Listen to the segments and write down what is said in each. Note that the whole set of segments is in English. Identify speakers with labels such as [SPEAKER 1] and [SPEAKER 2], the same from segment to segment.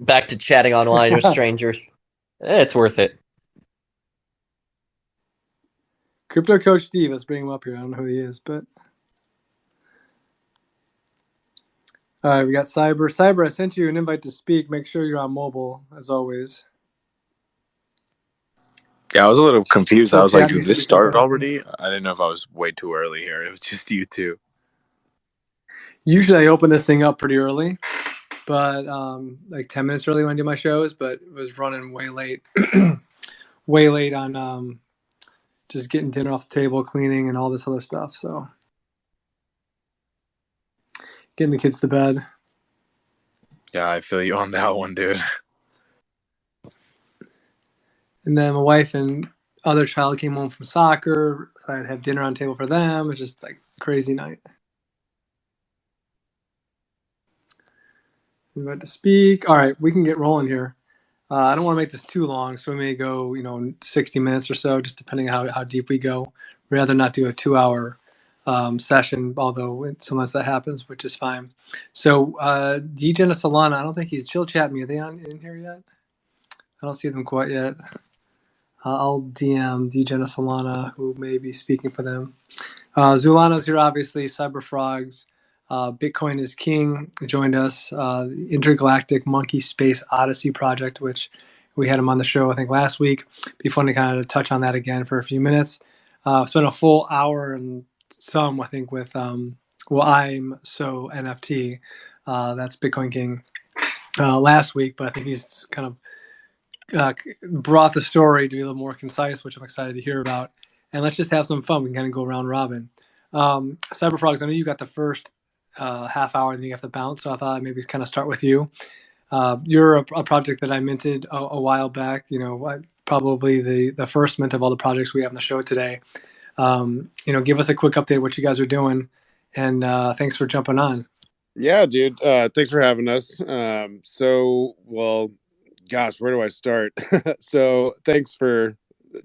[SPEAKER 1] Back to chatting online with strangers. It's worth it.
[SPEAKER 2] Crypto Coach Steve, let's bring him up here. I don't know who he is, but all right, we got Cyber. Cyber, I sent you an invite to speak. Make sure you're on mobile, as always.
[SPEAKER 3] Yeah, I was a little confused. I was like,
[SPEAKER 2] ChillChatMe
[SPEAKER 3] dude,
[SPEAKER 2] should
[SPEAKER 3] this
[SPEAKER 2] be jumping
[SPEAKER 3] started
[SPEAKER 2] on.
[SPEAKER 3] already? I didn't know if I was way too early here. It was just you two.
[SPEAKER 2] Usually I open this thing up pretty early, but like 10 minutes early when I do my shows, but it was running way late. Way late on just getting dinner off the table, cleaning, and all this other stuff. So getting the kids to bed.
[SPEAKER 3] Yeah, I feel you on that one, dude.
[SPEAKER 2] And then my wife and other child came home from soccer, so I'd have dinner on the table for them. It's just like a crazy night. Invite to speak. All right, we can get rolling here. I don't want to make this too long, so we may go, 60 minutes or so, just depending on how deep we go. We'd rather not do a 2-hour session, although sometimes that happens, which is fine. So DegenofSolana, I don't think he's ChillChatMe. Are they in here yet? I don't see them quite yet. I'll DM DegenofSolana, who may be speaking for them. Zoolana's here, obviously. CyberFrogs. Bitcoin is King joined us. The Intergalactic Monkey Space Odyssey project, which we had him on the show, I think, last week. Be fun to kind of touch on that again for a few minutes. Spent a full hour and some, I think, with IMSO NFT. That's Bitcoin King last week, but I think he's kind of brought the story to be a little more concise, which I'm excited to hear about. And let's just have some fun. We can kind of go round robin. CyberFrogs, I know you got the first half hour, and then you have to bounce. So I thought I'd maybe kind of start with you. You're a project that I minted a while back. Probably the first mint of all the projects we have on the show today. Give us a quick update what you guys are doing, and thanks for jumping on.
[SPEAKER 4] Yeah, dude. Thanks for having us. Gosh, where do I start? So thanks for,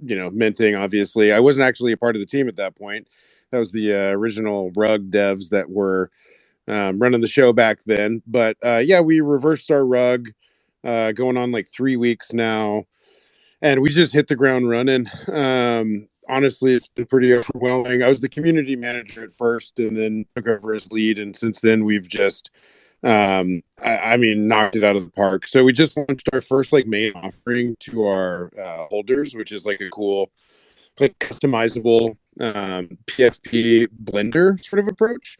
[SPEAKER 4] minting, obviously. I wasn't actually a part of the team at that point. That was the original rug devs that were running the show back then. But yeah, we reversed our rug going on like 3 weeks now. And we just hit the ground running. Honestly, it's been pretty overwhelming. I was the community manager at first and then took over as lead. And since then, we've just knocked it out of the park. So we just launched our first like main offering to our holders, which is like a cool, like customizable PFP blender sort of approach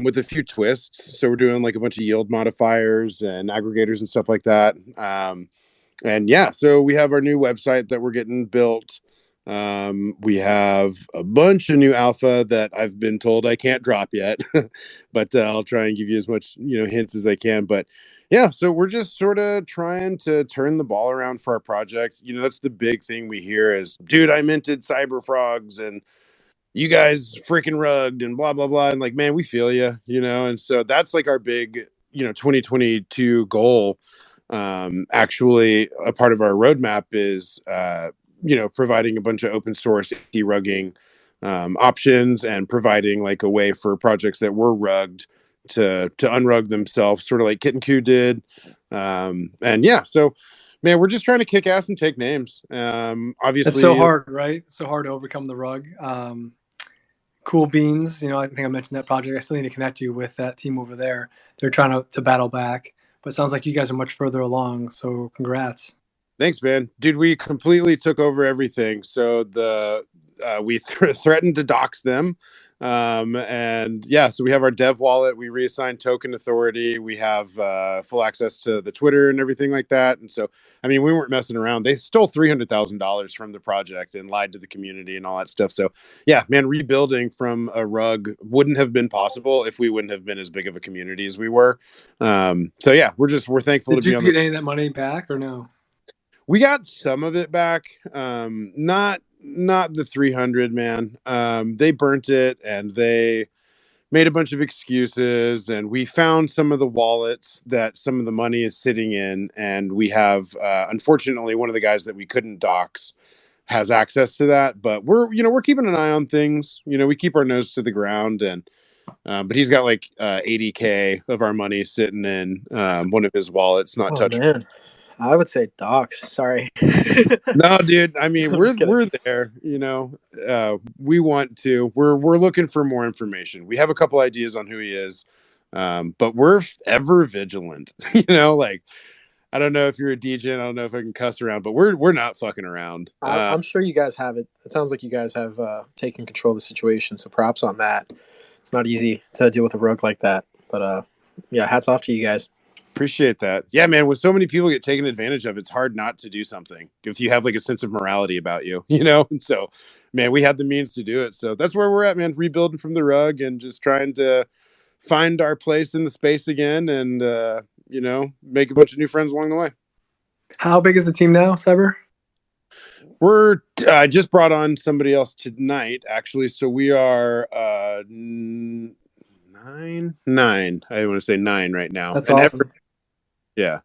[SPEAKER 4] with a few twists. So we're doing like a bunch of yield modifiers and aggregators and stuff like that. And yeah, so we have our new website that we're getting built. We have a bunch of new alpha that I've been told I can't drop yet, but I'll try and give you as much, hints as I can. But yeah, so we're just sort of trying to turn the ball around for our project. That's the big thing we hear is, dude, I minted CyberFrogs and you guys freaking rugged and blah, blah, blah. And like, man, we feel you, and so that's like our big, 2022 goal. Actually, a part of our roadmap is, providing a bunch of open source derugging options and providing like a way for projects that were rugged to unrug themselves, sort of like Kit and Q did. And yeah, so man, we're just trying to kick ass and take names. Obviously,
[SPEAKER 2] It's so hard, right? It's so hard to overcome the rug. Cool Beans, I think I mentioned that project. I still need to connect you with that team over there. They're trying to battle back, but it sounds like you guys are much further along. So congrats.
[SPEAKER 4] Thanks, man. Dude, we completely took over everything. So we threatened to dox them. And yeah, so we have our dev wallet. We reassigned token authority. We have full access to the Twitter and everything like that. And so, we weren't messing around. They stole $300,000 from the project and lied to the community and all that stuff. So yeah, man, rebuilding from a rug wouldn't have been possible if we wouldn't have been as big of a community as we were. So yeah, we're thankful
[SPEAKER 2] Did
[SPEAKER 4] to be
[SPEAKER 2] you
[SPEAKER 4] on
[SPEAKER 2] get any of that money back or no?
[SPEAKER 4] We got some of it back. Not the 300, man. They burnt it and they made a bunch of excuses, and we found some of the wallets that some of the money is sitting in, and we have unfortunately one of the guys that we couldn't dox has access to that, but we're keeping an eye on things. We keep our nose to the ground, and But he's got like 80K of our money sitting in one of his wallets, not touching.
[SPEAKER 5] Man, I would say docs. Sorry.
[SPEAKER 4] No, dude. I mean,
[SPEAKER 5] I'm just kidding.
[SPEAKER 4] we're there. We want to. We're looking for more information. We have a couple ideas on who he is, but we're ever vigilant. Like I don't know if you're a degen. I don't know if I can cuss around, but we're not fucking around.
[SPEAKER 5] I'm sure you guys have it. It sounds like you guys have taken control of the situation. So props on that. It's not easy to deal with a rug like that, but yeah, hats off to you guys.
[SPEAKER 4] Appreciate that. Yeah, man. When so many people get taken advantage of, it's hard not to do something if you have like a sense of morality about you, And so, man, we had the means to do it. So that's where we're at, man. Rebuilding from the rug and just trying to find our place in the space again, and make a bunch of new friends along the way.
[SPEAKER 2] How big is the team now, Cyber?
[SPEAKER 4] I just brought on somebody else tonight, actually. So we are nine. I want to say 9 right now.
[SPEAKER 2] That's awesome.
[SPEAKER 4] Yeah.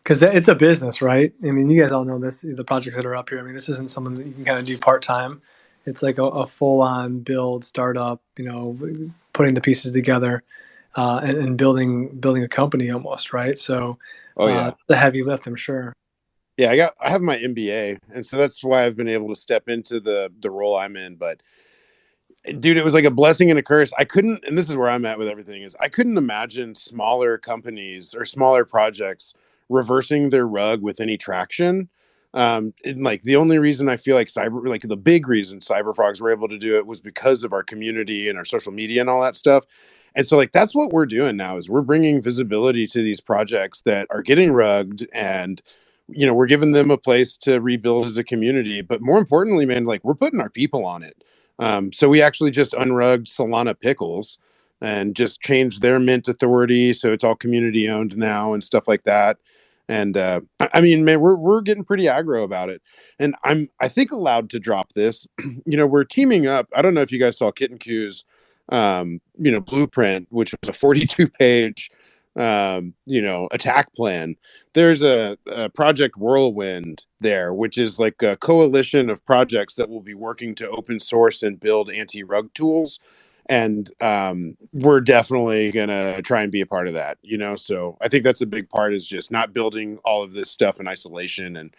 [SPEAKER 2] Because it's a business, right? I mean, you guys all know this, the projects that are up here. I mean, this isn't something that you can kind of do part-time. It's like a full-on build, startup, putting the pieces together and building a company almost, right? So it's a heavy lift, I'm sure.
[SPEAKER 4] Yeah, I have my MBA, and so that's why I've been able to step into the role I'm in. But dude, it was like a blessing and a curse. I couldn't, and this is where I'm at with everything, is I couldn't imagine smaller companies or smaller projects reversing their rug with any traction. And like the only reason I feel like the big reason CyberFrogs were able to do it was because of our community and our social media and all that stuff. And so like that's what we're doing now, is we're bringing visibility to these projects that are getting rugged, and we're giving them a place to rebuild as a community. But more importantly, man, like we're putting our people on it. So we actually just unrugged Solana Pickles and just changed their mint authority, so it's all community owned now and stuff like that. And I mean, man, we're getting pretty aggro about it, and I think allowed to drop this. We're teaming up. I don't know if you guys saw Kitten Q's blueprint, which was a 42-page attack plan. There's a project Whirlwind there, which is like a coalition of projects that will be working to open source and build anti-rug tools. And we're definitely going to try and be a part of that, So I think that's a big part, is just not building all of this stuff in isolation and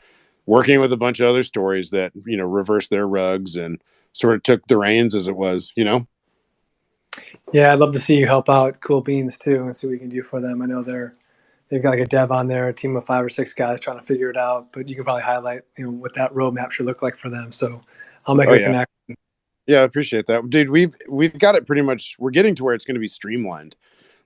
[SPEAKER 4] working with a bunch of other stories that, reversed their rugs and sort of took the reins, as it was,
[SPEAKER 2] Yeah, I'd love to see you help out Cool Beans too and see what we can do for them. I know they've got like a dev on there, a team of 5 or 6 guys trying to figure it out, but you can probably highlight, what that roadmap should look like for them. So I'll make a connection.
[SPEAKER 4] Yeah, I appreciate that. Dude, we've got it pretty much. We're getting to where it's going to be streamlined.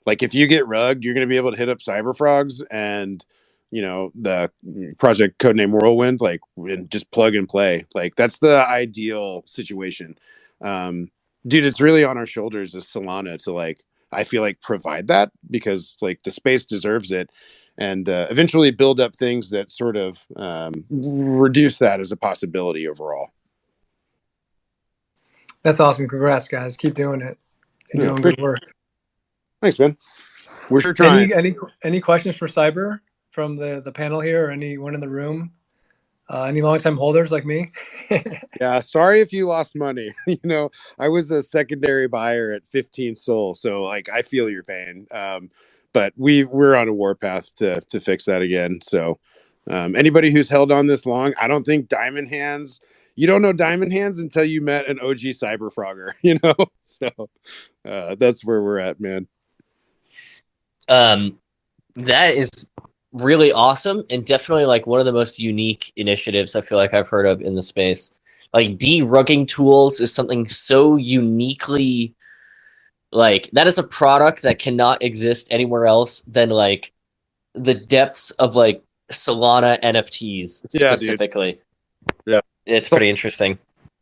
[SPEAKER 4] Like if you get rugged, you're going to be able to hit up CyberFrogs and, the project codename Whirlwind, like, and just plug and play. Like that's the ideal situation. Dude, it's really on our shoulders as Solana to, like, I feel like, provide that, because like the space deserves it, and eventually build up things that sort of reduce that as a possibility overall.
[SPEAKER 2] That's awesome. Congrats, guys. Keep doing it. You're doing good work.
[SPEAKER 4] Thanks, man. We're sure trying.
[SPEAKER 2] Any questions for Cyber from the panel here, or anyone in the room? Any long-time holders like me?
[SPEAKER 4] Yeah, sorry if you lost money. I was a secondary buyer at 15 Sol, so like I feel your pain. But we're on a warpath to fix that again. So anybody who's held on this long, I don't think Diamond Hands. You don't know Diamond Hands until you met an OG Cyberfrogger, So that's where we're at, man.
[SPEAKER 1] That is really awesome, and definitely like one of the most unique initiatives I feel like I've heard of in the space. Like derugging tools is something so uniquely, like, that is a product that cannot exist anywhere else than like the depths of like Solana NFTs specifically.
[SPEAKER 4] Yeah.
[SPEAKER 1] It's pretty interesting.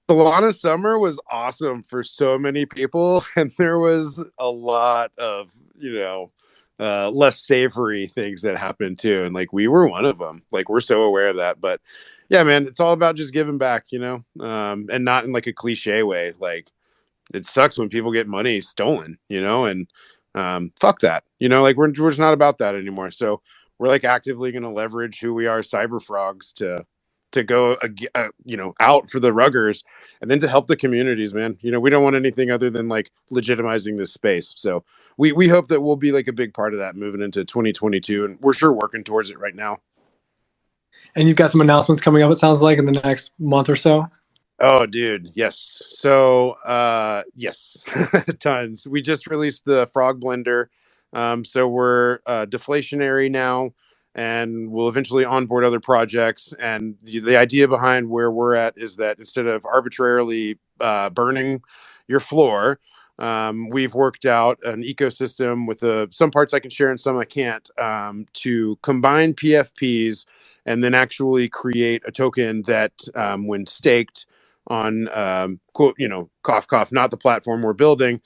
[SPEAKER 4] Solana Summer was awesome for so many people, and there was a lot of, less savory things that happened too. And like, we were one of them. Like, we're so aware of that. But yeah, man, it's all about just giving back, and not in like a cliche way. Like, it sucks when people get money stolen, and fuck that, like we're just not about that anymore. So we're like actively going to leverage who we are, CyberFrogs, to to go out for the ruggers, and then to help the communities, man. We don't want anything other than like legitimizing this space. So we hope that we'll be like a big part of that moving into 2022, and we're sure working towards it right now.
[SPEAKER 2] And you've got some announcements coming up, it sounds like, in the next month or so.
[SPEAKER 4] Oh, dude, yes. So, yes, tons. We just released the Frog Blender. So we're deflationary now, and we'll eventually onboard other projects. And the idea behind where we're at is that instead of arbitrarily burning your floor, we've worked out an ecosystem with some parts I can share and some I can't, to combine PFPs and then actually create a token that, when staked on, cough, cough, not the platform we're building,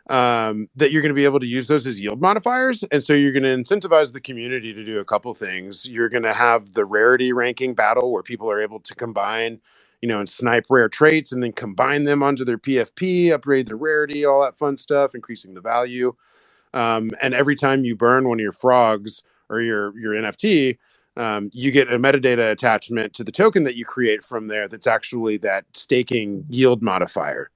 [SPEAKER 4] that you're going to be able to use those as yield modifiers. And so you're going to incentivize the community to do a couple things. You're going to have the rarity ranking battle where people are able to combine, and snipe rare traits and then combine them onto their PFP, upgrade their rarity, all that fun stuff, increasing the value. And every time you burn one of your frogs or your NFT, you get a metadata attachment to the token that you create from there that's actually that staking yield modifier.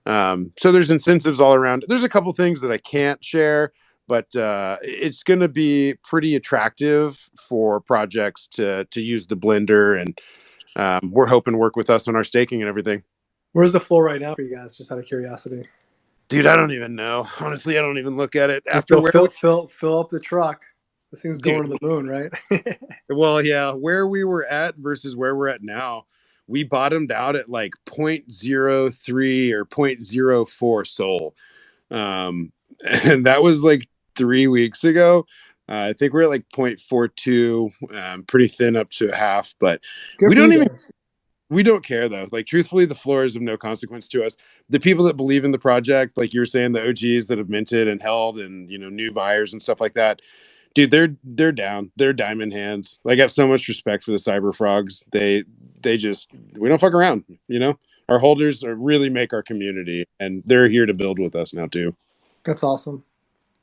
[SPEAKER 4] So there's incentives all around. There's a couple things that I can't share, but it's going to be pretty attractive for projects to use the Blender, and we're hoping to work with us on our staking and everything.
[SPEAKER 2] Where's the floor right now for you guys, just out of curiosity?
[SPEAKER 4] Dude, I don't even know. Honestly, I don't even look at it.
[SPEAKER 2] Just fill up the truck. This thing's going to the moon, right?
[SPEAKER 4] Well, yeah, where we were at versus where we're at now, we bottomed out at like 0.03 or 0.04 Sol. And that was like 3 weeks ago. I think we're at like 0.42, pretty thin up to a half, but we don't care though. Like, truthfully, the floor is of no consequence to us. The people that believe in the project, like you were saying, the OGs that have minted and held, and new buyers and stuff like that, dude, they're down. They're diamond hands. Like, I have so much respect for the CyberFrogs. We don't fuck around. Our holders really make our community, and they're here to build with us now too.
[SPEAKER 2] That's awesome.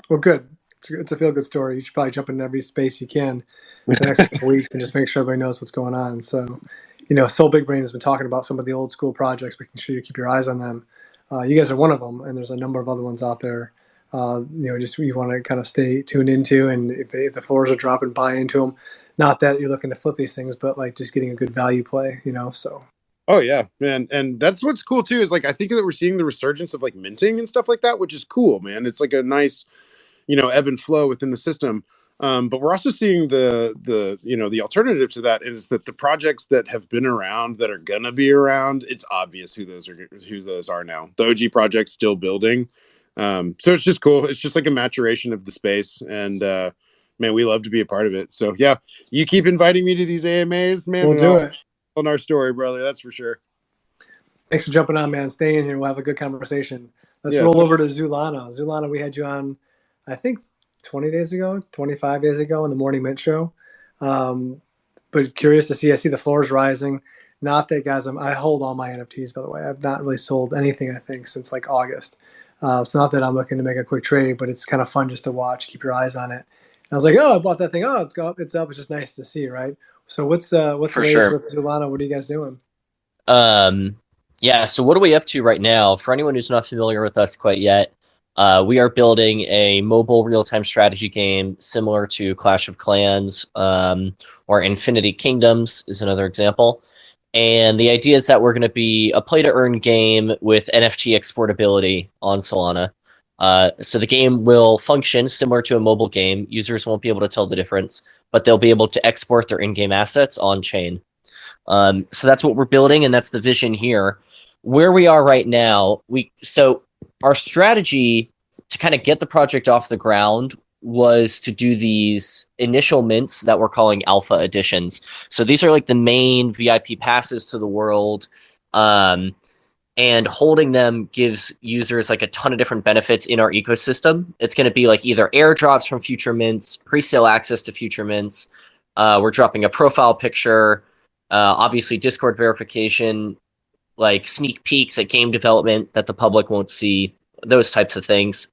[SPEAKER 2] Well, good. It's a feel good story. You should probably jump into every space you can the next couple weeks and just make sure everybody knows what's going on. So, Soul Big Brain has been talking about some of the old school projects, making sure you keep your eyes on them. You guys are one of them, and there's a number of other ones out there. Just you want to kind of stay tuned into, and if the floors are dropping, buy into them. Not that you're looking to flip these things, but like just getting a good value play, so.
[SPEAKER 4] Oh yeah, man. And that's what's cool too, is like, I think that we're seeing the resurgence of like minting and stuff like that, which is cool, man. It's like a nice, ebb and flow within the system. But we're also seeing the alternative to that is that the projects that have been around, that are gonna be around, it's obvious who those are now. The OG project's still building. So it's just cool. It's just like a maturation of the space, and man, we love to be a part of it. So yeah, you keep inviting me to these AMAs, man.
[SPEAKER 2] We'll do it.
[SPEAKER 4] On our story, brother, that's for sure.
[SPEAKER 2] Thanks for jumping on, man. Stay in here. We'll have a good conversation. Let's roll over to Zoolana. Zoolana, we had you on, I think, 25 days ago on the Morning Mint Show. But curious to see. I see the floors rising. Not that, guys, I hold all my NFTs, by the way. I've not really sold anything, I think, since like August. It's not that I'm looking to make a quick trade, but it's kind of fun just to watch, keep your eyes on it. And I was like, oh, I bought that thing. Oh, it's up. It's just nice to see, right? So what's the latest with Zoolana? What are you guys doing?
[SPEAKER 1] Yeah, so what are we up to right now? For anyone who's not familiar with us quite yet, we are building a mobile real-time strategy game similar to Clash of Clans, or Infinity Kingdoms is another example. And the idea is that we're going to be a play-to-earn game with NFT exportability on Solana. So the game will function similar to a mobile game. Users won't be able to tell the difference, but they'll be able to export their in-game assets on-chain. So that's what we're building, and that's the vision here. Where we are right now, so our strategy to kind of get the project off the ground was to do these initial mints that we're calling alpha editions. So these are like the main VIP passes to the world. And holding them gives users like a ton of different benefits in our ecosystem. It's going to be like either airdrops from future mints, pre-sale access to future mints. We're dropping a profile picture, obviously Discord verification, like sneak peeks at game development that the public won't see, those types of things.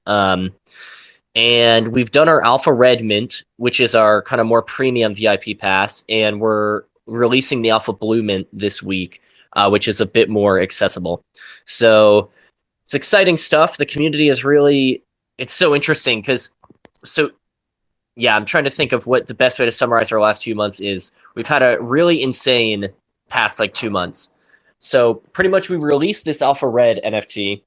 [SPEAKER 1] And we've done our Alpha Red Mint, which is our kind of more premium VIP pass, and we're releasing the Alpha Blue Mint this week, which is a bit more accessible. So it's exciting stuff. The community is really, it's so interesting because, yeah, I'm trying to think of what the best way to summarize our last few months is. We've had a really insane past 2 months. So pretty much we released this Alpha Red NFT.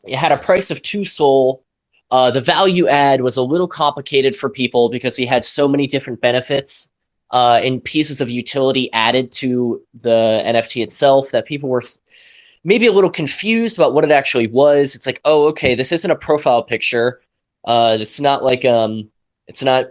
[SPEAKER 1] It had a price of 2 Sol. The value add was a little complicated for people because we had so many different benefits and pieces of utility added to the NFT itself that people were maybe a little confused about what it actually was. It's like, oh, okay, this isn't a profile picture. It's not it's not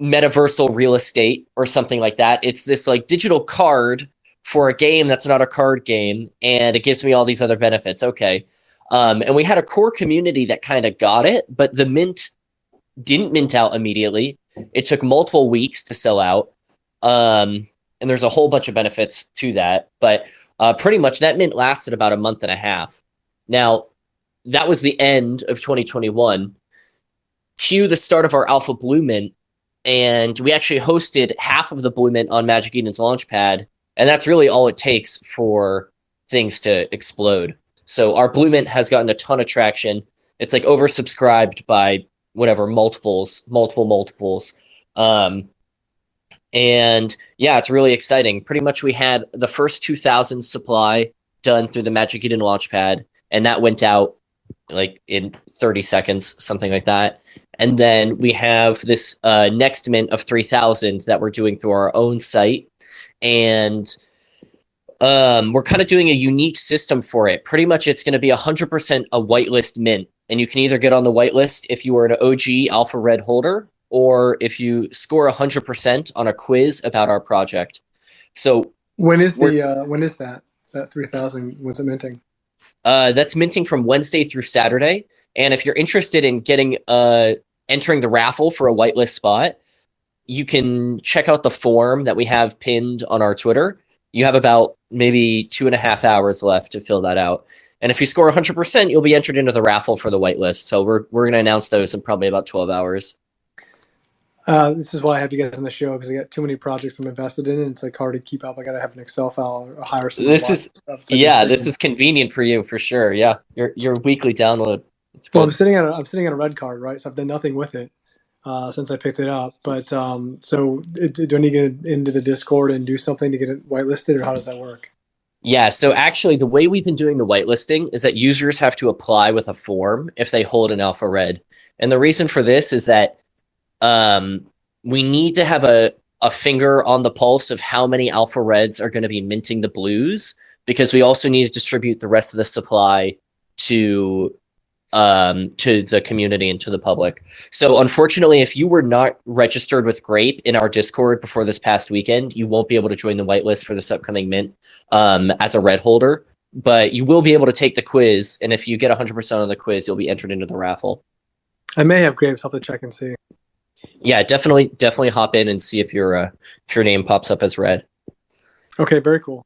[SPEAKER 1] metaversal real estate or something like that. It's this digital card for a game that's not a card game, and it gives me all these other benefits. Okay. And we had a core community that kind of got it, but the mint didn't mint out immediately. It took multiple weeks to sell out. And there's a whole bunch of benefits to that. But pretty much that mint lasted about a month and a half. Now, that was the end of 2021. Cue the start of our Alpha Blue Mint. And we actually hosted half of the Blue Mint on Magic Eden's Launchpad. And that's really all it takes for things to explode. So our Blue Mint has gotten a ton of traction. It's oversubscribed by whatever multiples. And yeah, it's really exciting. Pretty much we had the first 2,000 supply done through the Magic Eden Launchpad, and that went out in 30 seconds, something like that. And then we have this next mint of 3,000 that we're doing through our own site. And we're kind of doing a unique system for it. Pretty much it's going to be 100% a whitelist mint. And you can either get on the whitelist if you are an OG Alpha Red holder, or if you score 100% on a quiz about our project. So
[SPEAKER 2] when is that 3,000? What's it minting?
[SPEAKER 1] That's minting from Wednesday through Saturday. And if you're interested in getting entering the raffle for a whitelist spot, you can check out the form that we have pinned on our Twitter. You have about maybe 2.5 hours left to fill that out. And if you score 100%, you'll be entered into the raffle for the whitelist. So we're going to announce those in probably about 12 hours.
[SPEAKER 2] This is why I have you guys on the show, because I got too many projects I'm invested in, and it's hard to keep up. I got to have an Excel file or hire someone.
[SPEAKER 1] This is convenient for you for sure. Yeah, your weekly download. It's good.
[SPEAKER 2] Well, I'm sitting on a red card, right? So I've done nothing with it since I picked it up. But do I need to get into the Discord and do something to get it whitelisted, or how does that work?
[SPEAKER 1] Yeah, so actually the way we've been doing the whitelisting is that users have to apply with a form if they hold an Alpha Red. And the reason for this is that we need to have a finger on the pulse of how many Alpha Reds are going to be minting the blues, because we also need to distribute the rest of the supply to the community and to the public. So unfortunately, if you were not registered with Grape in our Discord before this past weekend, you won't be able to join the whitelist for this upcoming mint as a red holder, but you will be able to take the quiz. And if you get 100% on the quiz, you'll be entered into the raffle.
[SPEAKER 2] I may have Grapes. I'll have to check and see.
[SPEAKER 1] Yeah, definitely hop in and see if your name pops up as red.
[SPEAKER 2] Okay, very cool.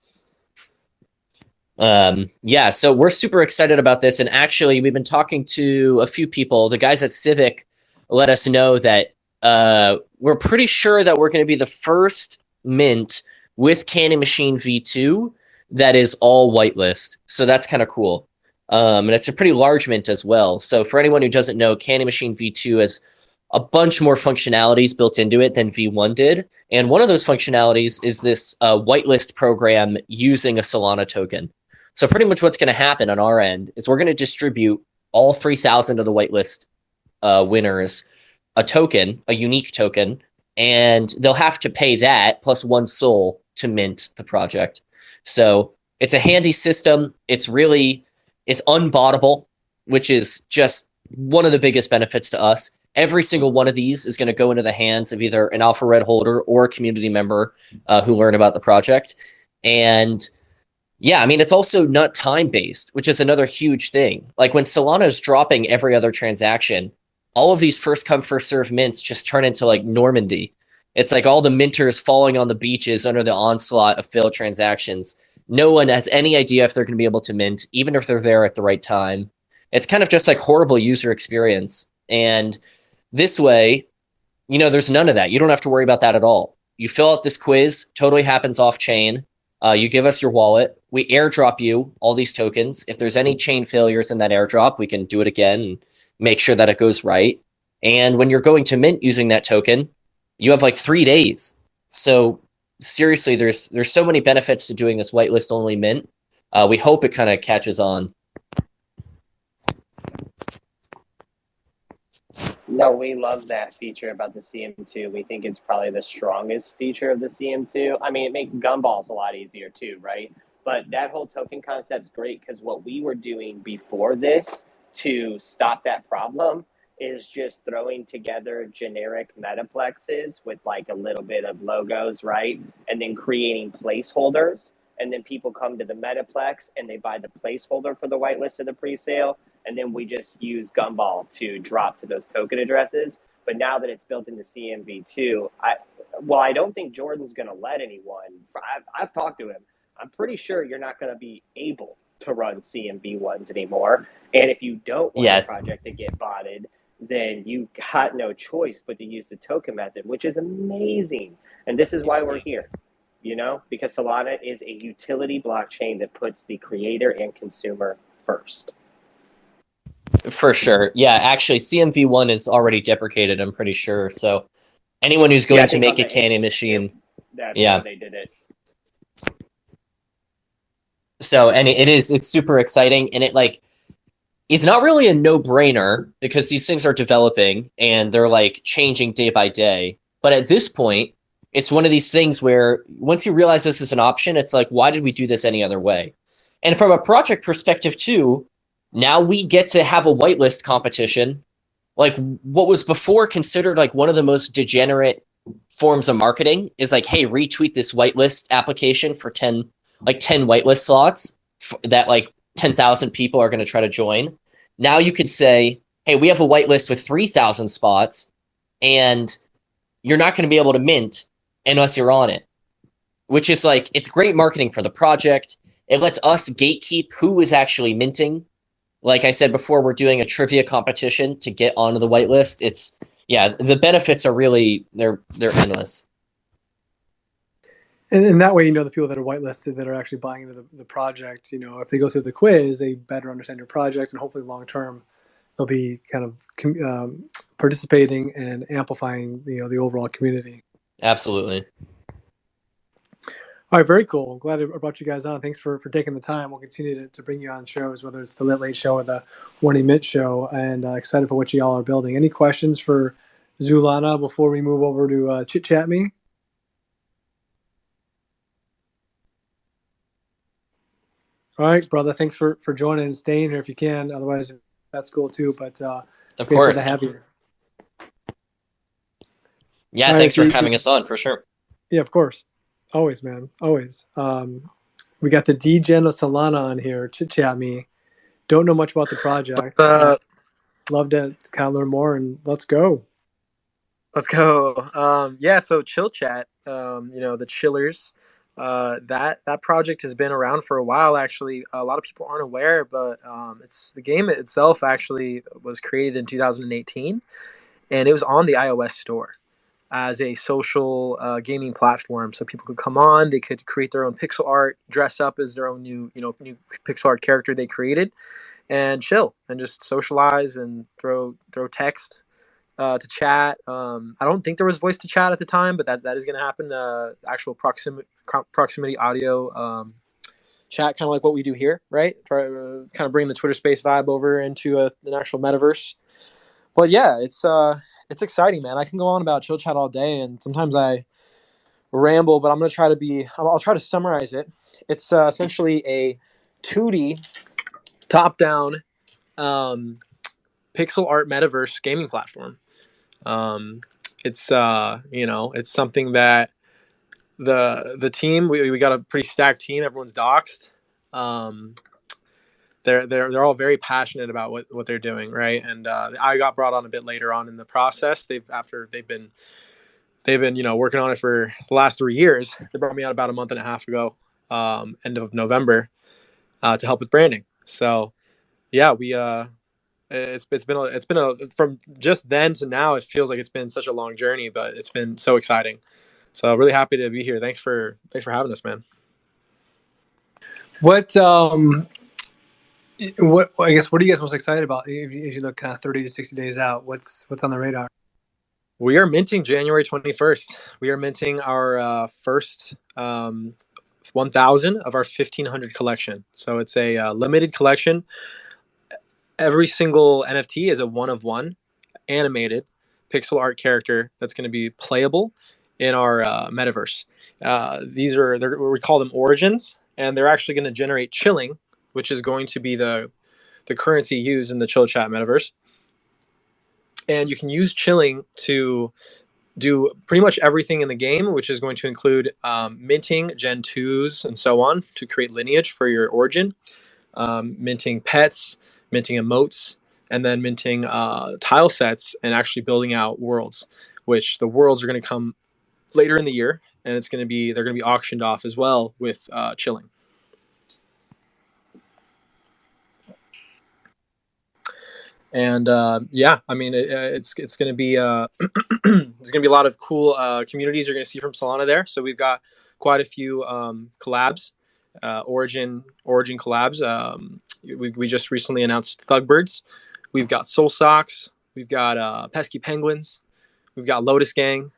[SPEAKER 1] Yeah, so we're super excited about this, and actually we've been talking to a few people. The guys at Civic let us know that we're pretty sure that we're going to be the first mint with Candy Machine V2 that is all whitelist. So that's kind of cool. And it's a pretty large mint as well. So for anyone who doesn't know, Candy Machine V2 has a bunch more functionalities built into it than V1 did. And one of those functionalities is this whitelist program using a Solana token. So pretty much what's going to happen on our end is we're going to distribute all 3,000 of the whitelist winners a token, a unique token, and they'll have to pay that plus 1 Sol to mint the project. So it's a handy system. It's unbottable, which is just one of the biggest benefits to us. Every single one of these is going to go into the hands of either an Alpha Red holder or a community member who learn about the project. And yeah, I mean, it's also not time-based, which is another huge thing. Like when Solana is dropping every other transaction, all of these first-come, first-served mints just turn into like Normandy. It's like all the minters falling on the beaches under the onslaught of failed transactions. No one has any idea if they're going to be able to mint, even if they're there at the right time. It's kind of just like horrible user experience. And this way, there's none of that. You don't have to worry about that at all. You fill out this quiz, totally happens off chain. You give us your wallet. We airdrop you all these tokens. If there's any chain failures in that airdrop, we can do it again and make sure that it goes right. And when you're going to mint using that token, you have like 3 days. So seriously, there's so many benefits to doing this whitelist only mint. We hope it kind of catches on.
[SPEAKER 6] No, we love that feature about the CM2. We think it's probably the strongest feature of the CM2. I mean, it makes gumballs a lot easier too, right? But that whole token concept's great because what we were doing before this to stop that problem is just throwing together generic metaplexes with like a little bit of logos, right? And then creating placeholders. And then people come to the metaplex and they buy the placeholder for the whitelist or the pre-sale. And then we just use Gumball to drop to those token addresses. But now that it's built into CMV2, I don't think Jordan's going to let anyone. I've talked to him. I'm pretty sure you're not going to be able to run CMV1s anymore. And if you don't want your project to get botted, then you got no choice but to use the token method, which is amazing. And this is why we're here, because Solana is a utility blockchain that puts the creator and consumer first.
[SPEAKER 1] For sure. Yeah, actually, CMV1 is already deprecated, I'm pretty sure. So anyone who's going to make a candy machine...
[SPEAKER 6] That's how they did it.
[SPEAKER 1] So, and it's super exciting, and it is not really a no-brainer because these things are developing and they're changing day by day. But at this point, it's one of these things where once you realize this is an option, it's like, why did we do this any other way? And from a project perspective too, now we get to have a whitelist competition. Like what was before considered one of the most degenerate forms of marketing is hey, retweet this whitelist application for 10 whitelist slots that 10,000 people are going to try to join. Now you could say, hey, we have a whitelist with 3,000 spots and you're not going to be able to mint unless you're on it, which is it's great marketing for the project. It lets us gatekeep who is actually minting. Like I said before, we're doing a trivia competition to get onto the whitelist. The benefits are really, they're endless.
[SPEAKER 2] And that way, the people that are whitelisted that are actually buying into the project, if they go through the quiz, they better understand your project, and hopefully long term, they'll be kind of participating and amplifying, the overall community.
[SPEAKER 1] Absolutely.
[SPEAKER 2] All right, very cool. I'm glad I brought you guys on. Thanks for taking the time. We'll continue to bring you on shows, whether it's the Late Show or the Morning Mint Show, and excited for what you all are building. Any questions for Zoolana before we move over to ChillChatMe? All right, brother. Thanks for joining and staying here if you can. Otherwise, that's cool too. But
[SPEAKER 1] of course,
[SPEAKER 2] to have you.
[SPEAKER 1] Yeah, thanks for having us on for sure.
[SPEAKER 2] Yeah, of course. Always, man. Always. We got the DegenofSolana on here. ChillChatMe. Don't know much about the project. Love to kind of learn more, and let's go.
[SPEAKER 5] Let's go. Yeah. So ChillChat. The chillers. That project has been around for a while. Actually, a lot of people aren't aware, but it's the game itself actually was created in 2018, and it was on the iOS store as a social gaming platform. So people could come on, they could create their own pixel art, dress up as their own new pixel art character they created, and chill and just socialize and throw text to chat. I don't think there was voice to chat at the time, but that is going to happen. Actual proximity audio chat, kind of like what we do here, right? Kind of bring the Twitter Space vibe over into an actual metaverse. But yeah, it's exciting, man. I can go on about ChillChat all day, and sometimes I ramble, but I'm going to try to I'll try to summarize it. It's essentially a 2D top-down pixel art metaverse gaming platform. It's it's something that the team, we got a pretty stacked team. Everyone's doxed. They're all very passionate about what they're doing, right? And I got brought on a bit later on in the process. They've been working on it for the last 3 years. They brought me on about a month and a half ago, end of November, to help with branding. So yeah, it's been from just then to now, it feels like it's been such a long journey, but it's been so exciting. So really happy to be here. Thanks for having us, man.
[SPEAKER 2] What I guess what are you guys most excited about as you look kind of 30 to 60 days out? What's on the radar?
[SPEAKER 5] We are minting January 21st. We are minting our first 1,000 of our 1,500 collection. So it's a limited collection. Every single NFT is a one of one animated pixel art character that's going to be playable in our metaverse. We call them origins, and they're actually going to generate chilling, which is going to be the currency used in the ChillChat metaverse. And you can use chilling to do pretty much everything in the game, which is going to include minting Gen 2s and so on to create lineage for your origin, minting pets, minting emotes, and then minting tile sets and actually building out worlds, which the worlds are going to come later in the year, and they're going to be auctioned off as well with chilling. And yeah, I mean, it's going to be there's going to be a lot of cool communities you're going to see from Solana there. So we've got quite a few collabs, origin collabs. We just recently announced Thugbirds. We've got Soul Socks. We've got Pesky Penguins. We've got Lotus Gang.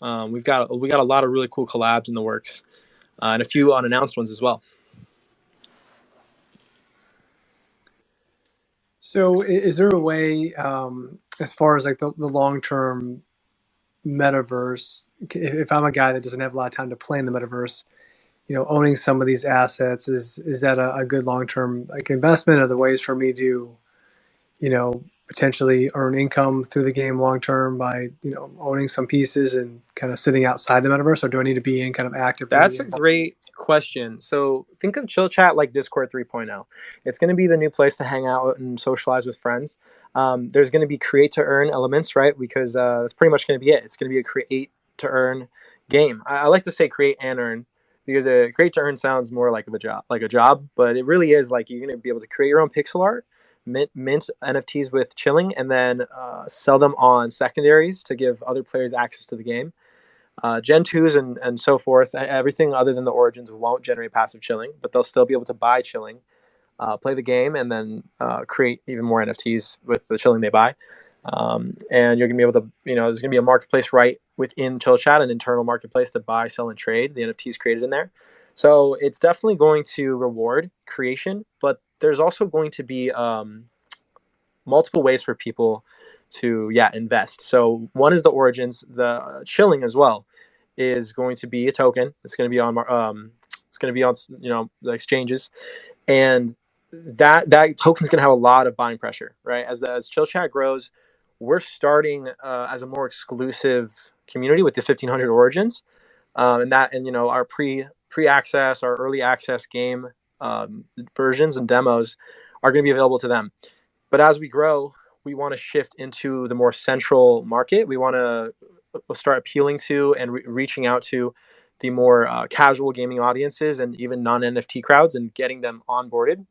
[SPEAKER 5] We got a lot of really cool collabs in the works, and a few unannounced ones as well.
[SPEAKER 2] So is there a way, as far as like the long-term metaverse, if I'm a guy that doesn't have a lot of time to play in the metaverse, owning some of these assets, is that a good long-term like investment? Are there ways for me to, potentially earn income through the game long-term by, owning some pieces and kind of sitting outside the metaverse, or do I need to be in kind of active?
[SPEAKER 5] That's a great question. So think of Chill Chat like Discord 3.0. It's going to be the new place to hang out and socialize with friends. There's going to be create to earn elements, right? Because that's pretty much going to be it. It's going to be a create to earn game. I like to say create and earn, because create to earn sounds more like a job, but it really is like you're going to be able to create your own pixel art, mint NFTs with chilling, and then sell them on secondaries to give other players access to the game. Gen 2s and so forth, everything other than the origins won't generate passive chilling, but they'll still be able to buy chilling, play the game, and then create even more NFTs with the chilling they buy. And you're going to be able to, there's going to be a marketplace right within ChillChat, an internal marketplace to buy, sell, and trade the NFTs created in there. So it's definitely going to reward creation, but there's also going to be multiple ways for people to invest. So one is the origins. The chilling as well is going to be a token. It's going to be on the exchanges, and that token's going to have a lot of buying pressure, right? As Chill Chat grows, we're starting as a more exclusive community with the 1,500 origins, and our pre-access, our early access game versions and demos are going to be available to them. But as we grow, we want to shift into the more central market. We want to start appealing to and reaching out to the more casual gaming audiences and even non-NFT crowds and getting them onboarded.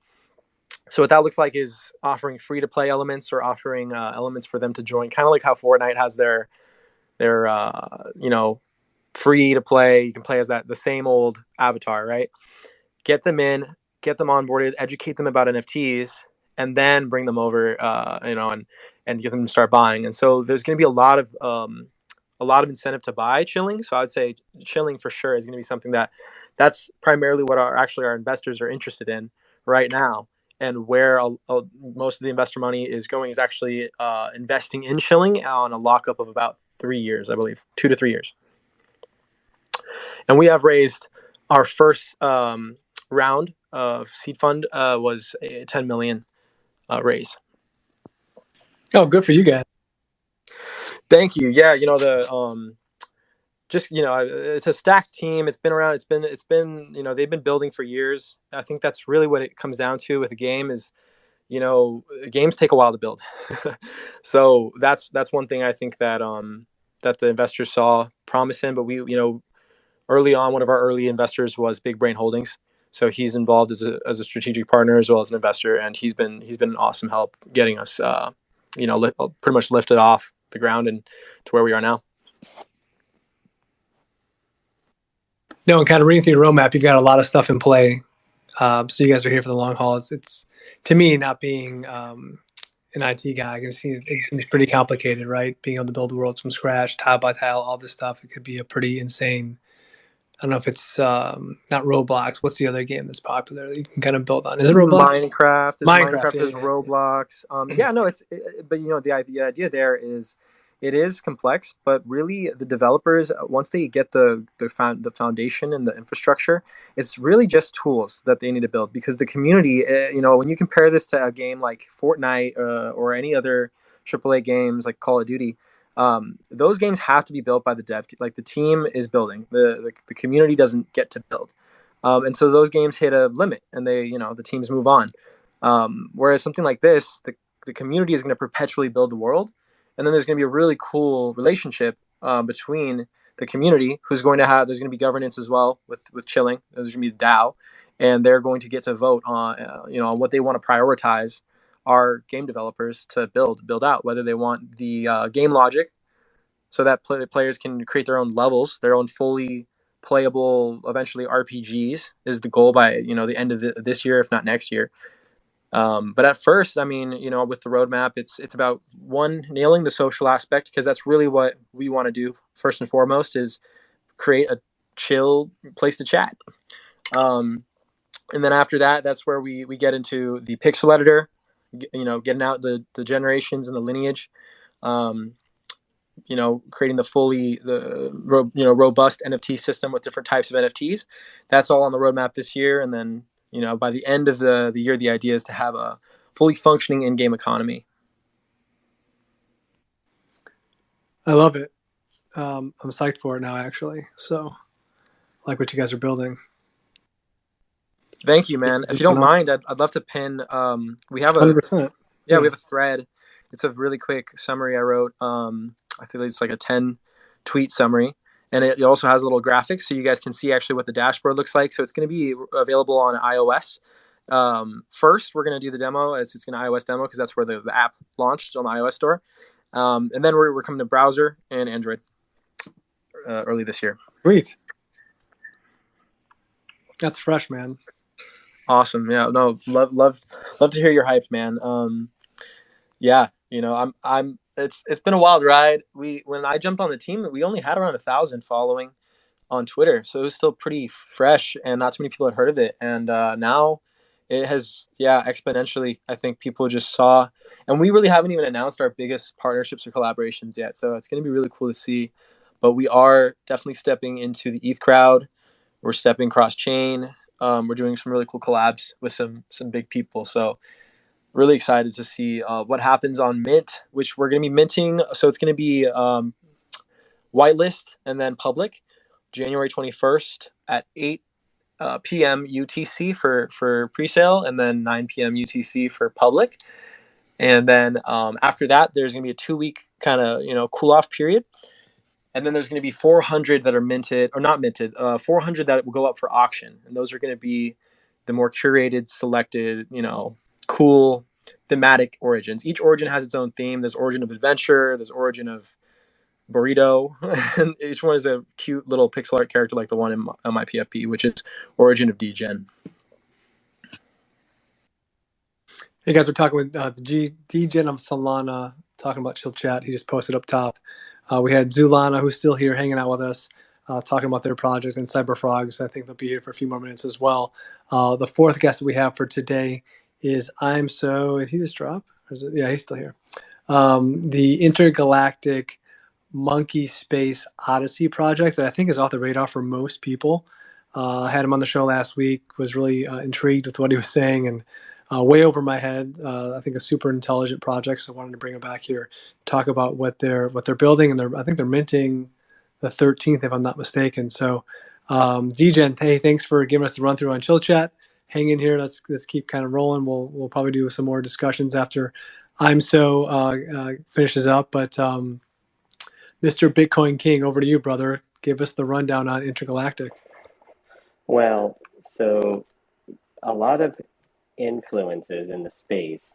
[SPEAKER 5] So what that looks like is offering free-to-play elements or offering elements for them to join, kind of like how Fortnite has their free-to-play. You can play as the same old avatar, right? Get them in, get them onboarded, educate them about NFTs, and then bring them over, and get them to start buying. And so there's going to be a lot of incentive to buy chilling. So I'd say chilling for sure is going to be something that's primarily what our investors are interested in right now. And where most of the investor money is going is actually investing in chilling on a lockup of about 3 years, I believe, 2 to 3 years. And we have raised our first round of seed fund was a 10 million raise.
[SPEAKER 2] Oh, good for you guys.
[SPEAKER 5] Thank you. Yeah, it's a stacked team. It's been around. It's been they've been building for years. I think that's really what it comes down to with a game is, games take a while to build. So that's one thing I think that that the investors saw promise in. But we, early on, one of our early investors was Big Brain Holdings. So he's involved as a strategic partner as well as an investor, and he's been an awesome help getting us, pretty much lifted off the ground and to where we are now.
[SPEAKER 2] No, and kind of reading through your roadmap, you've got a lot of stuff in play. So you guys are here for the long haul. It's to me, not being an IT guy, I can see it seems pretty complicated, right? Being able to build worlds from scratch, tile by tile, all this stuff. It could be a pretty insane. I don't know if it's not Roblox. What's the other game that's popular that you can kind of build on? Is it Roblox?
[SPEAKER 5] Minecraft.
[SPEAKER 2] Minecraft,
[SPEAKER 5] There's
[SPEAKER 2] yeah.
[SPEAKER 5] Roblox. Yeah, no, but you know, the idea there is it is complex, but really the developers, once they get the foundation and the infrastructure, it's really just tools that they need to build, because the community, you know, when you compare this to a game like Fortnite or any other AAA games like Call of Duty, those games have to be built by the dev. Like the team is building, the community doesn't get to build. And so those games hit a limit, and they, you know, the teams move on. Whereas something like this, the community is going to perpetually build the world, and then there's going to be a really cool relationship between the community, who's going to have, there's going to be governance as well with chilling. There's going to be the DAO, and they're going to get to vote on you know, on what they want to prioritize our game developers to build out, whether they want the game logic so that players can create their own levels, their own fully playable, eventually RPGs is the goal by, you know, the end of this year, if not next year. But at first, I mean, you know, with the roadmap, it's about one, nailing the social aspect, because that's really what we want to do first and foremost, is create a chill place to chat. And then after that, that's where we get into the pixel editor, you know, getting out the generations and the lineage. You know, creating the robust NFT system with different types of NFTs. That's all on the roadmap this year. And then, you know, by the end of the year, the idea is to have a fully functioning in-game economy.
[SPEAKER 2] I love it. I'm psyched for it now, actually. So, I like what you guys are building.
[SPEAKER 5] Thank you, man. If you don't mind, I'd love to pin. We have
[SPEAKER 2] 100%.
[SPEAKER 5] Yeah, we have a thread. It's a really quick summary I wrote. I feel it's like a 10 tweet summary, and it also has a little graphics so you guys can see actually what the dashboard looks like. So it's going to be available on iOS. First, we're going to do the demo as it's an iOS demo, because that's where the app launched on the iOS store. And then we're coming to browser and Android early this year.
[SPEAKER 2] Sweet. That's fresh, man.
[SPEAKER 5] Awesome. Yeah. No. Love to hear your hype, man. Yeah. You know, I'm. It's been a wild ride. When I jumped on the team, we only had around 1,000 following on Twitter, so it was still pretty fresh, and not too many people had heard of it. And now it has, exponentially. I think people just saw, and we really haven't even announced our biggest partnerships or collaborations yet. So it's going to be really cool to see. But we are definitely stepping into the ETH crowd. We're stepping cross chain. We're doing some really cool collabs with some big people. So really excited to see what happens on Mint, which we're going to be minting. So it's going to be whitelist and then public, January 21st at 8 p.m. UTC for pre-sale, and then 9 p.m. UTC for public. And then after that, there's going to be a 2-week kind of, you know, cool off period. And then there's going to be 400 that are minted, or not minted, 400 that will go up for auction. And those are going to be the more curated, selected, you know, cool thematic origins. Each origin has its own theme. There's origin of adventure. There's origin of burrito. And each one is a cute little pixel art character like the one in my PFP, which is origin of Degen.
[SPEAKER 2] Hey guys, we're talking with the DegenofSolana, talking about Chill Chat. He just posted up top. We had Zoolana, who's still here hanging out with us, talking about their project, and CyberFrogs. I think they'll be here for a few more minutes as well. The fourth guest that we have for today is IMSO. Did he just drop? Or is it? Yeah, he's still here. The Intergalactic Monkey Space Odyssey project that I think is off the radar for most people. I had him on the show last week, was really intrigued with what he was saying, and way over my head. I think a super intelligent project, so I wanted to bring him back here, talk about what they're building, and I think they're minting the 13th, if I'm not mistaken. So, Degen, hey, thanks for giving us the run through on Chill Chat. Hang in here. Let's keep kind of rolling. We'll probably do some more discussions after IMSO finishes up. But Mr. Bitcoin King, over to you, brother. Give us the rundown on Intergalactic.
[SPEAKER 6] Well, so a lot of influences in the space,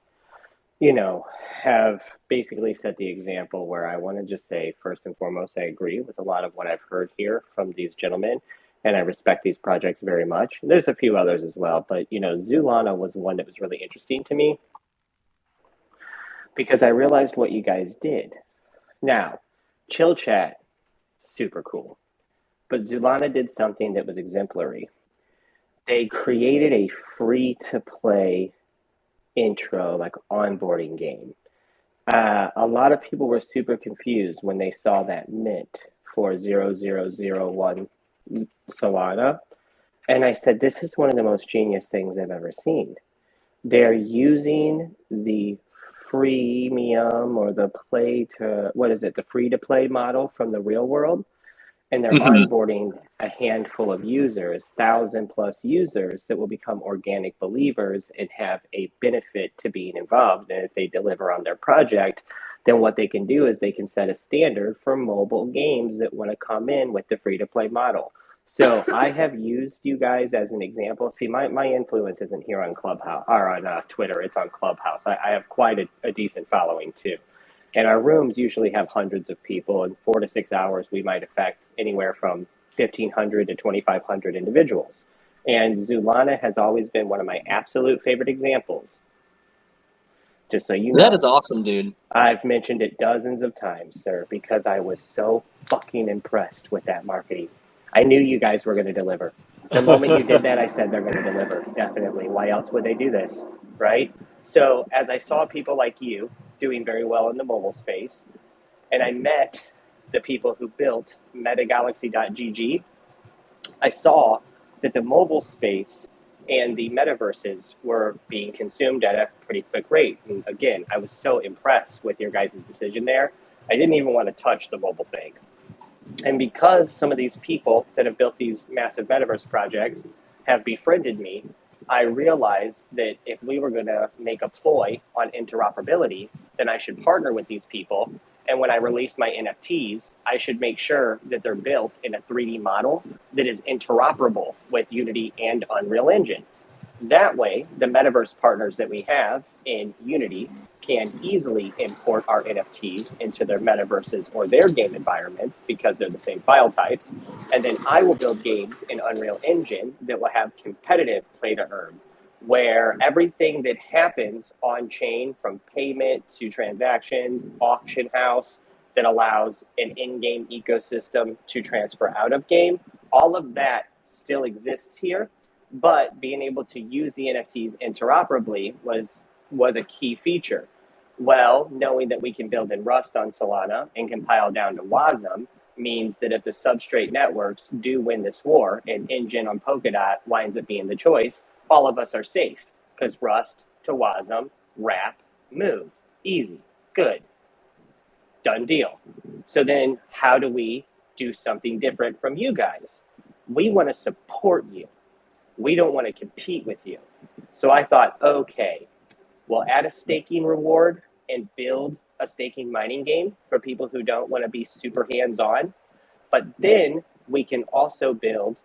[SPEAKER 6] you know, have basically set the example where I want to just say, first and foremost, I agree with a lot of what I've heard here from these gentlemen. and I respect these projects very much. There's a few others as well, but Zoolana was one that was really interesting to me because I realized what you guys did. Now, ChillChat, super cool. But Zoolana did something that was exemplary. They created a free-to-play intro, like onboarding game. A lot of people were super confused when they saw that mint for 0001 Solana. And I said, this is one of the most genius things I've ever seen. They're using the freemium or the the free to play model from the real world. And they're onboarding a handful of users, 1,000+ users that will become organic believers and have a benefit to being involved. And if they deliver on their project, then what they can do is they can set a standard for mobile games that want to come in with the free-to-play model. So I have used you guys as an example. See, my influence isn't here on Clubhouse or on Twitter. It's on Clubhouse. I have quite a decent following too. And our rooms usually have hundreds of people. In 4 to 6 hours, we might affect anywhere from 1,500 to 2,500 individuals. And Zoolana has always been one of my absolute favorite examples. Just so you know.
[SPEAKER 1] That is awesome, dude.
[SPEAKER 6] I've mentioned it dozens of times, sir, because I was so fucking impressed with that marketing. I knew you guys were going to deliver. The moment you did that, I said they're going to deliver, definitely. Why else would they do this, right? So as I saw people like you doing very well in the mobile space, and I met the people who built metagalaxy.gg, I saw that the mobile space and the metaverses were being consumed at a pretty quick rate. And again, I was so impressed with your guys' decision there. I didn't even want to touch the mobile thing. And because some of these people that have built these massive metaverse projects have befriended me, I realized that if we were going to make a ploy on interoperability, then I should partner with these people. And when I release my NFTs, I should make sure that they're built in a 3D model that is interoperable with Unity and Unreal Engine. That way, the metaverse partners that we have in Unity can easily import our NFTs into their metaverses or their game environments because they're the same file types. And then I will build games in Unreal Engine that will have competitive play to earn, where everything that happens on chain, from payment to transactions, auction house that allows an in-game ecosystem to transfer out of game, all of that still exists here. But being able to use the NFTs interoperably was a key feature. Well, knowing that we can build in Rust on Solana and compile down to WASM means that if the substrate networks do win this war and Engine on Polkadot winds up being the choice, all of us are safe because Rust to WASM, wrap, move, easy, good, done deal. So then how do we do something different from you guys? We want to support you. We don't want to compete with you. So I thought, okay, we'll add a staking reward and build a staking mining game for people who don't want to be super hands-on. But then we can also build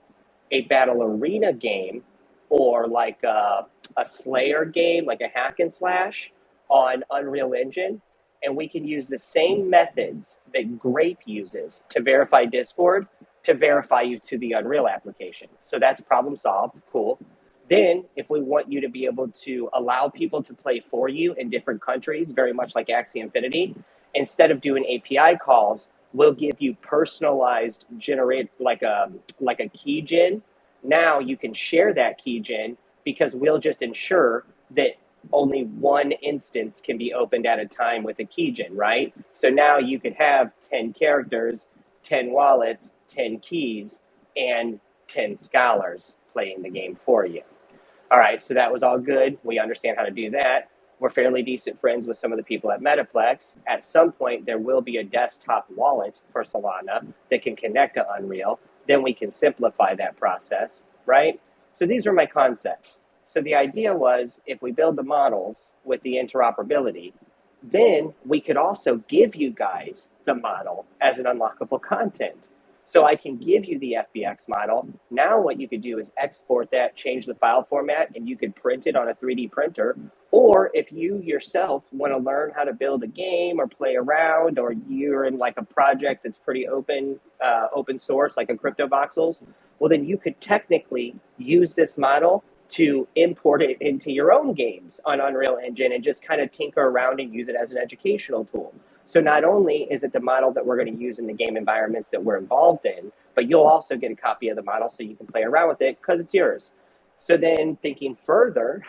[SPEAKER 6] a battle arena game or like a Slayer game, like a hack and slash on Unreal Engine. And we can use the same methods that Grape uses to verify Discord to verify you to the Unreal application. So that's problem solved, cool. Then if we want you to be able to allow people to play for you in different countries, very much like Axie Infinity, instead of doing API calls, we'll give you personalized generate like a key gen. Now you can share that key gen because we'll just ensure that only one instance can be opened at a time with a key gen, right? So now you could have 10 characters, 10 wallets, 10 keys, and 10 scholars playing the game for you. All right, so that was all good. We understand how to do that. We're fairly decent friends with some of the people at Metaplex. At some point, there will be a desktop wallet for Solana that can connect to Unreal. Then we can simplify that process, right? So these were my concepts. So the idea was if we build the models with the interoperability, then we could also give you guys the model as an unlockable content. So I can give you the FBX model. Now what you could do is export that, change the file format, and you could print it on a 3D printer. Or if you yourself want to learn how to build a game or play around, or you're in like a project that's pretty open source, like a CryptoVoxels, well, then you could technically use this model to import it into your own games on Unreal Engine and just kind of tinker around and use it as an educational tool. So not only is it the model that we're going to use in the game environments that we're involved in, but you'll also get a copy of the model so you can play around with it because it's yours. So then thinking further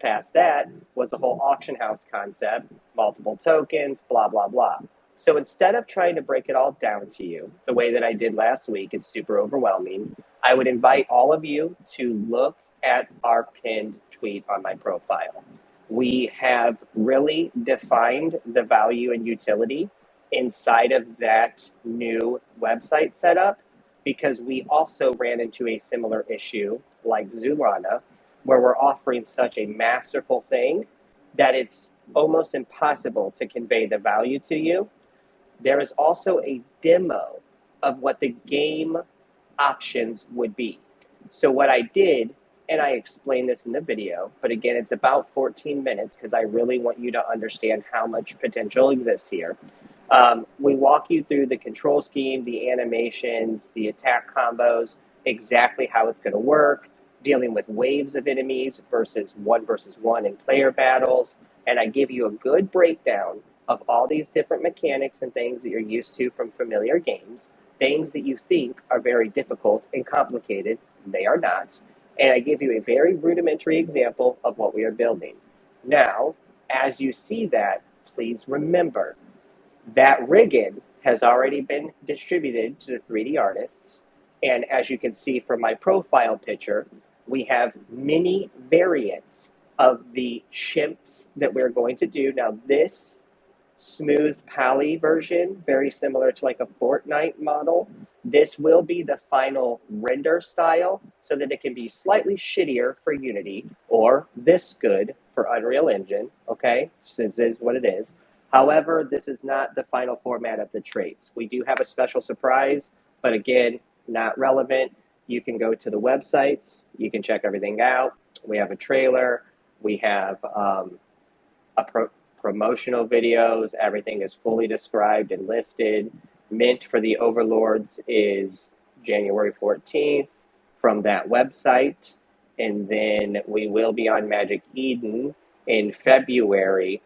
[SPEAKER 6] past that was the whole auction house concept, multiple tokens, blah, blah, blah. So instead of trying to break it all down to you the way that I did last week, it's super overwhelming. I would invite all of you to look at our pinned tweet on my profile. We have really defined the value and utility inside of that new website setup, because we also ran into a similar issue like Zoolana, where we're offering such a masterful thing that it's almost impossible to convey the value to you. There is also a demo of what the game options would be. So what I did, and I explained this in the video, but again, it's about 14 minutes because I really want you to understand how much potential exists here. We walk you through the control scheme, the animations, the attack combos, exactly how it's going to work, dealing with waves of enemies versus one in player battles. And I give you a good breakdown of all these different mechanics and things that you're used to from familiar games, things that you think are very difficult and complicated. They are not. And I give you a very rudimentary example of what we are building. Now, as you see that, please remember that rigging has already been distributed to the 3D artists. And as you can see from my profile picture, we have many variants of the chimps that we're going to do. Now, this smooth pally version, very similar to like a Fortnite model. This will be the final render style so that it can be slightly shittier for Unity or this good for Unreal Engine, okay? This is what it is. However, this is not the final format of the traits. We do have a special surprise, but again, not relevant. You can go to the websites. You can check everything out. We have a trailer. We have promotional videos. Everything is fully described and listed. Mint for the Overlords is January 14th from that website. And then we will be on Magic Eden in February,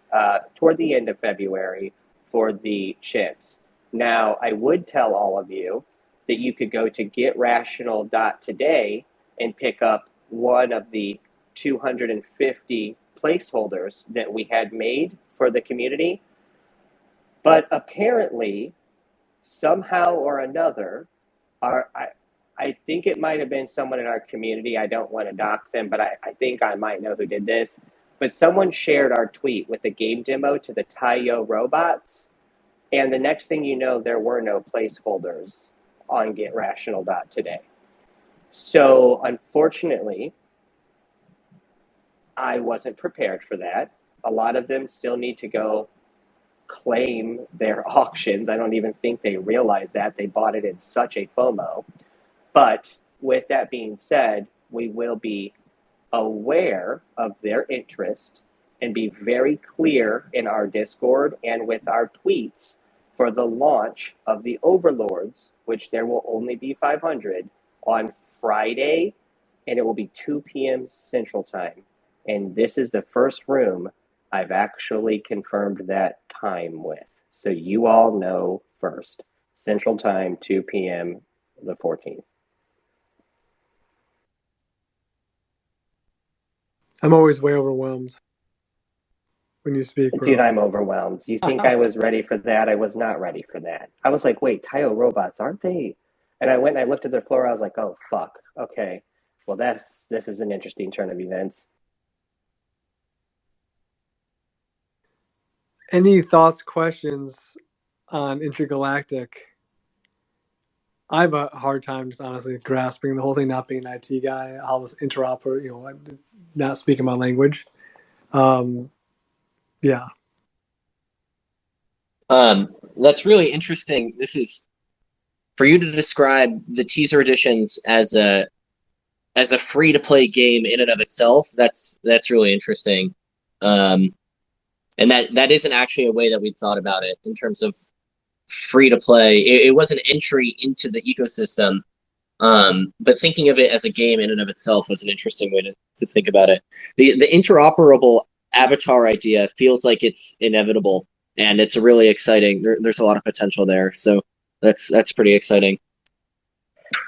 [SPEAKER 6] toward the end of February, for the chips. Now, I would tell all of you that you could go to getrational.today and pick up one of the 250 placeholders that we had made for the community. But apparently, somehow or another, I think it might have been someone in our community. I don't want to dox them, but I think I might know who did this. But someone shared our tweet with the game demo to the Taiyo robots. And the next thing you know, there were no placeholders on getrational.today. So unfortunately, I wasn't prepared for that. A lot of them still need to go claim their auctions. I don't even think they realize that. They bought it in such a FOMO. But with that being said, we will be aware of their interest and be very clear in our Discord and with our tweets for the launch of the Overlords, which there will only be 500 on Friday, and it will be 2 p.m. Central Time. And this is the first room I've actually confirmed that time with. So you all know first. Central Time, 2 p.m. the 14th.
[SPEAKER 2] I'm always way overwhelmed when you speak, bro.
[SPEAKER 6] Dude, I'm overwhelmed. You think I was ready for that? I was not ready for that. I was like, wait, Taiyo robots, aren't they? And I went and I looked at their floor. I was like, oh, fuck. Okay. Well, this is an interesting turn of events.
[SPEAKER 2] Any thoughts, questions on Intergalactic? I have a hard time just honestly grasping the whole thing, not being an IT guy, how this interoper, not speaking my language. Yeah.
[SPEAKER 1] That's really interesting. This is for you to describe the teaser editions as a free to play game in and of itself, that's really interesting. And that isn't actually a way that we thought about it in terms of free to play. It was an entry into the ecosystem. But thinking of it as a game in and of itself was an interesting way to think about it. The interoperable avatar idea feels like it's inevitable, and it's a really exciting. There's a lot of potential there, so that's pretty exciting.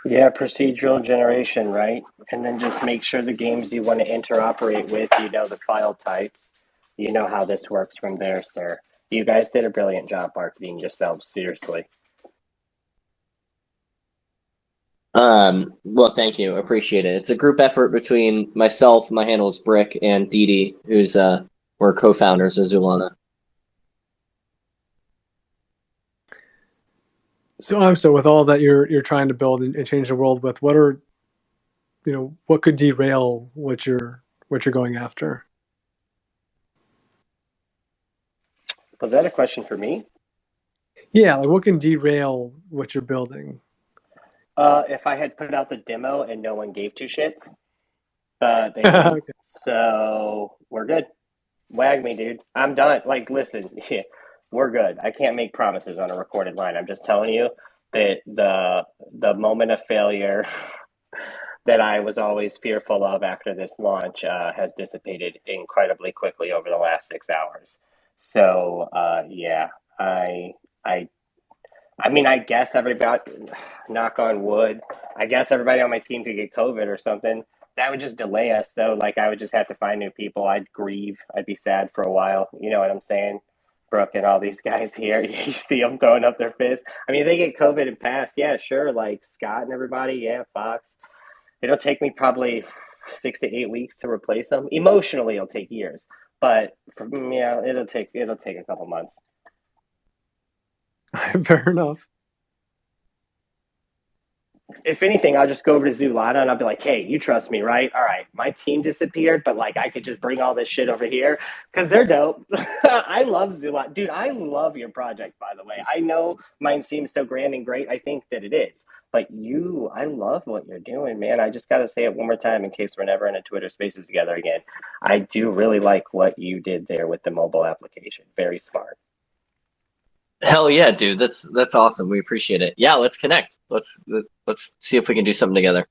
[SPEAKER 6] Yeah, procedural generation, right? And then just make sure the games you want to interoperate with, you know the file types, you know how this works from there, sir. You guys did a brilliant job marketing yourselves, seriously.
[SPEAKER 1] Well, thank you. Appreciate it. It's a group effort between myself, my handle is Brick, and Didi, who's we're co-founders of Zoolana.
[SPEAKER 2] So with all that you're trying to build and change the world with, what are, what could derail what you're going after?
[SPEAKER 6] Was that a question for me?
[SPEAKER 2] Yeah, like what can derail what you're building?
[SPEAKER 6] If I had put out the demo and no one gave two shits, they didn't.
[SPEAKER 2] Okay.
[SPEAKER 6] So we're good. Wag me, dude. I'm done. Like, listen, we're good. I can't make promises on a recorded line. I'm just telling you that the moment of failure that I was always fearful of after this launch has dissipated incredibly quickly over the last 6 hours. So yeah, I mean, I guess everybody, knock on wood, I guess everybody on my team could get COVID or something. That would just delay us, though. Like, I would just have to find new people. I'd grieve. I'd be sad for a while. You know what I'm saying? Brooke and all these guys here, you see them throwing up their fists. I mean, they get COVID and pass. Yeah, sure. Like Scott and everybody. Yeah, Fox. It'll take me probably 6 to 8 weeks to replace them. Emotionally, it'll take years. But, yeah, it'll take a couple months.
[SPEAKER 2] Fair enough.
[SPEAKER 6] If anything, I'll just go over to Zoolana and I'll be like, hey, you trust me, right? All right, my team disappeared, but like I could just bring all this shit over here because they're dope. I love Zoolana. Dude, I love your project, by the way. I know mine seems so grand and great. I think that it is. But I love what you're doing, man. I just got to say it one more time in case we're never in a Twitter Spaces together again. I do really like what you did there with the mobile application. Very smart.
[SPEAKER 1] Hell yeah, dude. That's awesome. We appreciate it. Yeah, let's connect. Let's see if we can do something together.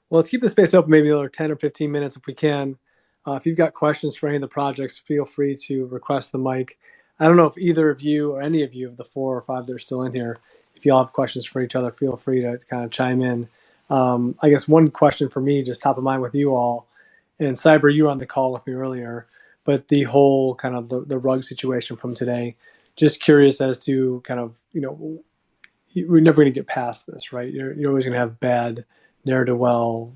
[SPEAKER 2] Well, let's keep the space open maybe another 10 or 15 minutes if we can. If you've got questions for any of the projects, feel free to request the mic. I don't know if either of you or any of you of the 4 or 5 that are still in here, if you all have questions for each other, feel free to kind of chime in. I guess one question for me, just top of mind with you all, and Cyber, you were on the call with me earlier, but the whole kind of the rug situation from today, just curious as to kind of, we're never going to get past this, right? You're always going to have bad ne'er-do-well,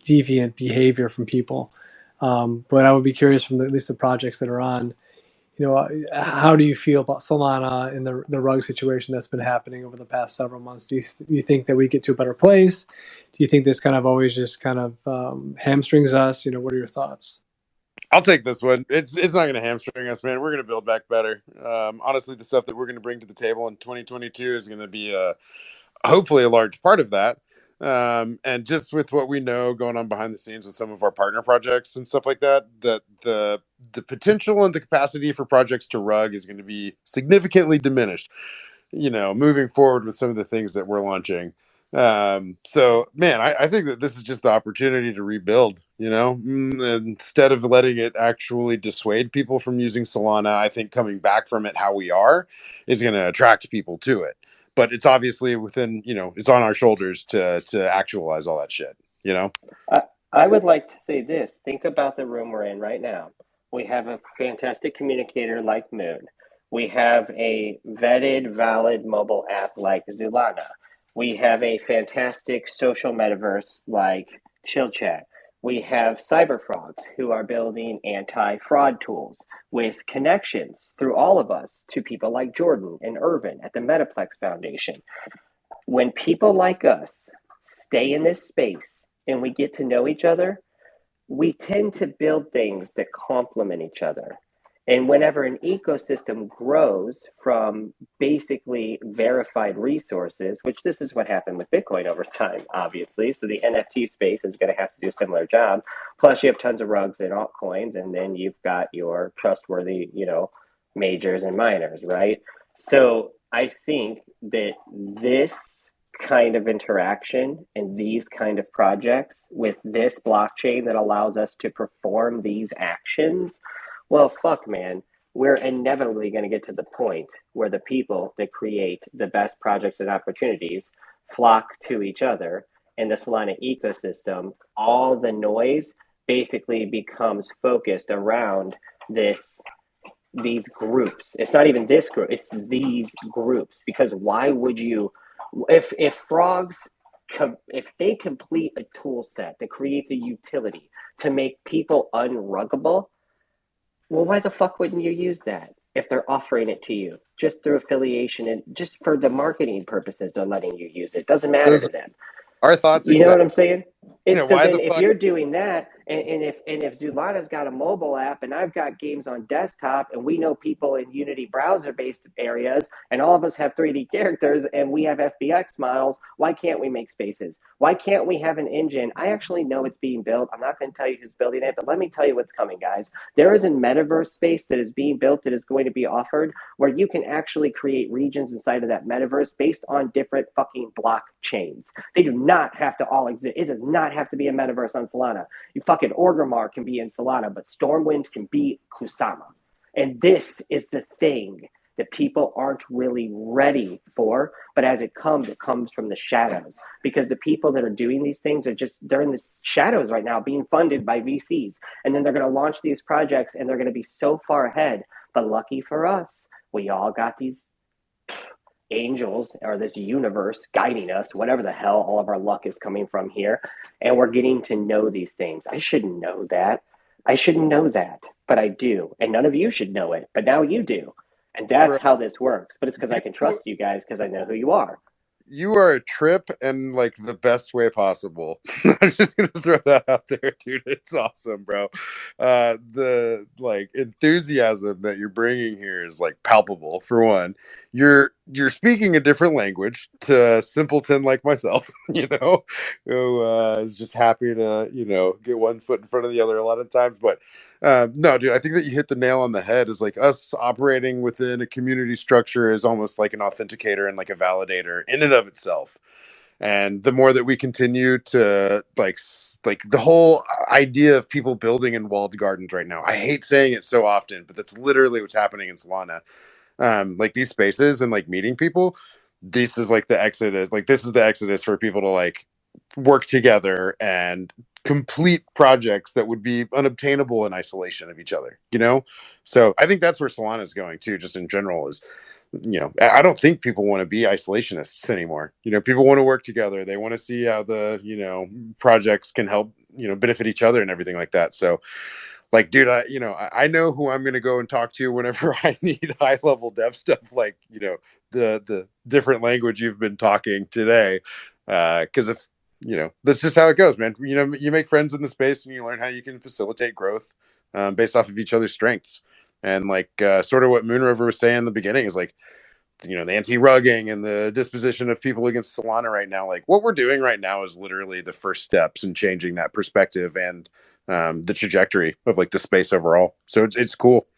[SPEAKER 2] deviant behavior from people. But I would be curious from at least the projects that are on, how do you feel about Solana and the rug situation that's been happening over the past several months? Do you think that we get to a better place? Do you think this kind of always just kind of hamstrings us? What are your thoughts?
[SPEAKER 4] I'll take this one. It's not going to hamstring us, man. We're going to build back better. Honestly, the stuff that we're going to bring to the table in 2022 is going to be hopefully a large part of that. And just with what we know going on behind the scenes with some of our partner projects and stuff like that, that the potential and the capacity for projects to rug is going to be significantly diminished, moving forward with some of the things that we're launching. So man, I think that this is just the opportunity to rebuild, instead of letting it actually dissuade people from using Solana. I think coming back from it how we are is going to attract people to it. But it's obviously within, it's on our shoulders to actualize all that shit,
[SPEAKER 6] I would like to say this. Think about the room we're in right now. We have a fantastic communicator like Moon. We have a vetted, valid mobile app like Zoolana. We have a fantastic social metaverse like ChillChat. We have CyberFrogs who are building anti-fraud tools with connections through all of us to people like Jordan and Irvin at the Metaplex Foundation. When people like us stay in this space and we get to know each other, we tend to build things that complement each other. And whenever an ecosystem grows from basically verified resources, which this is what happened with Bitcoin over time, obviously. So the NFT space is going to have to do a similar job. Plus, you have tons of rugs and altcoins, and then you've got your trustworthy, majors and miners, right? So I think that this kind of interaction and these kind of projects with this blockchain that allows us to perform these actions, well, fuck, man, we're inevitably going to get to the point where the people that create the best projects and opportunities flock to each other in the Solana ecosystem. All the noise basically becomes focused around these groups. It's not even this group, it's these groups. Because why would you, if frogs, if they complete a tool set that creates a utility to make people unruggable, well, why the fuck wouldn't you use that if they're offering it to you just through affiliation and just for the marketing purposes? They're letting you use it. Doesn't matter to them.
[SPEAKER 4] Our thoughts
[SPEAKER 6] You know what
[SPEAKER 4] exactly.
[SPEAKER 6] I'm saying? It's so
[SPEAKER 4] Why
[SPEAKER 6] then
[SPEAKER 4] the
[SPEAKER 6] if
[SPEAKER 4] fuck?
[SPEAKER 6] you're doing that, and if Zoolana's got a mobile app and I've got games on desktop, and we know people in Unity browser based areas, and all of us have 3D characters and we have FBX models, why can't we make spaces? Why can't we have an engine? I actually know it's being built. I'm not going to tell you who's building it, but let me tell you what's coming, guys. There is a metaverse space that is being built that is going to be offered where you can actually create regions inside of that metaverse based on different fucking blockchains. They do not have to all exist. It does not have to be a metaverse on Solana. You fucking Orgrimmar can be in Solana, but Stormwind can be Kusama. And this is the thing that people aren't really ready for. But as it comes from the shadows. Because the people that are doing these things they're in the shadows right now being funded by VCs. And then they're going to launch these projects and they're going to be so far ahead. But lucky for us, we all got these angels or this universe guiding us, whatever the hell all of our luck is coming from here. And we're getting to know these things. I shouldn't know that. I shouldn't know that, but I do. And none of you should know it, but now you do. And that's
[SPEAKER 4] Bro,
[SPEAKER 6] how this works. But it's because I can trust you guys because I know who you are.
[SPEAKER 4] you are a trip and like the best way possible. I'm just gonna throw that out there, dude. It's awesome, bro. The like enthusiasm that you're bringing here is like palpable. For one, you're speaking a different language to a simpleton like myself, who is just happy to get one foot in front of the other a lot of times. But no, dude, I think that you hit the nail on the head. Is like us operating within a community structure is almost like an authenticator and like a validator in and of itself. And the more that we continue to like the whole idea of people building in walled gardens right now, I hate saying it so often, but that's literally what's happening in Solana. Like these spaces and like meeting people, this is like the exodus. Like this is the exodus for people to like work together and complete projects that would be unobtainable in isolation of each other. So I think that's where Solana is going too, just in general. Is I don't think people want to be isolationists anymore. People want to work together. They want to see how the projects can help benefit each other and everything like that. So like, dude, I know who I'm going to go and talk to whenever I need high level dev stuff, like the different language you've been talking today, because if that's just how it goes, man. You make friends in the space and you learn how you can facilitate growth based off of each other's strengths. And like sort of what Moonrover was saying in the beginning is like, the anti-rugging and the disposition of people against Solana right now. Like what we're doing right now is literally the first steps in changing that perspective and the trajectory of like the space overall. So it's cool.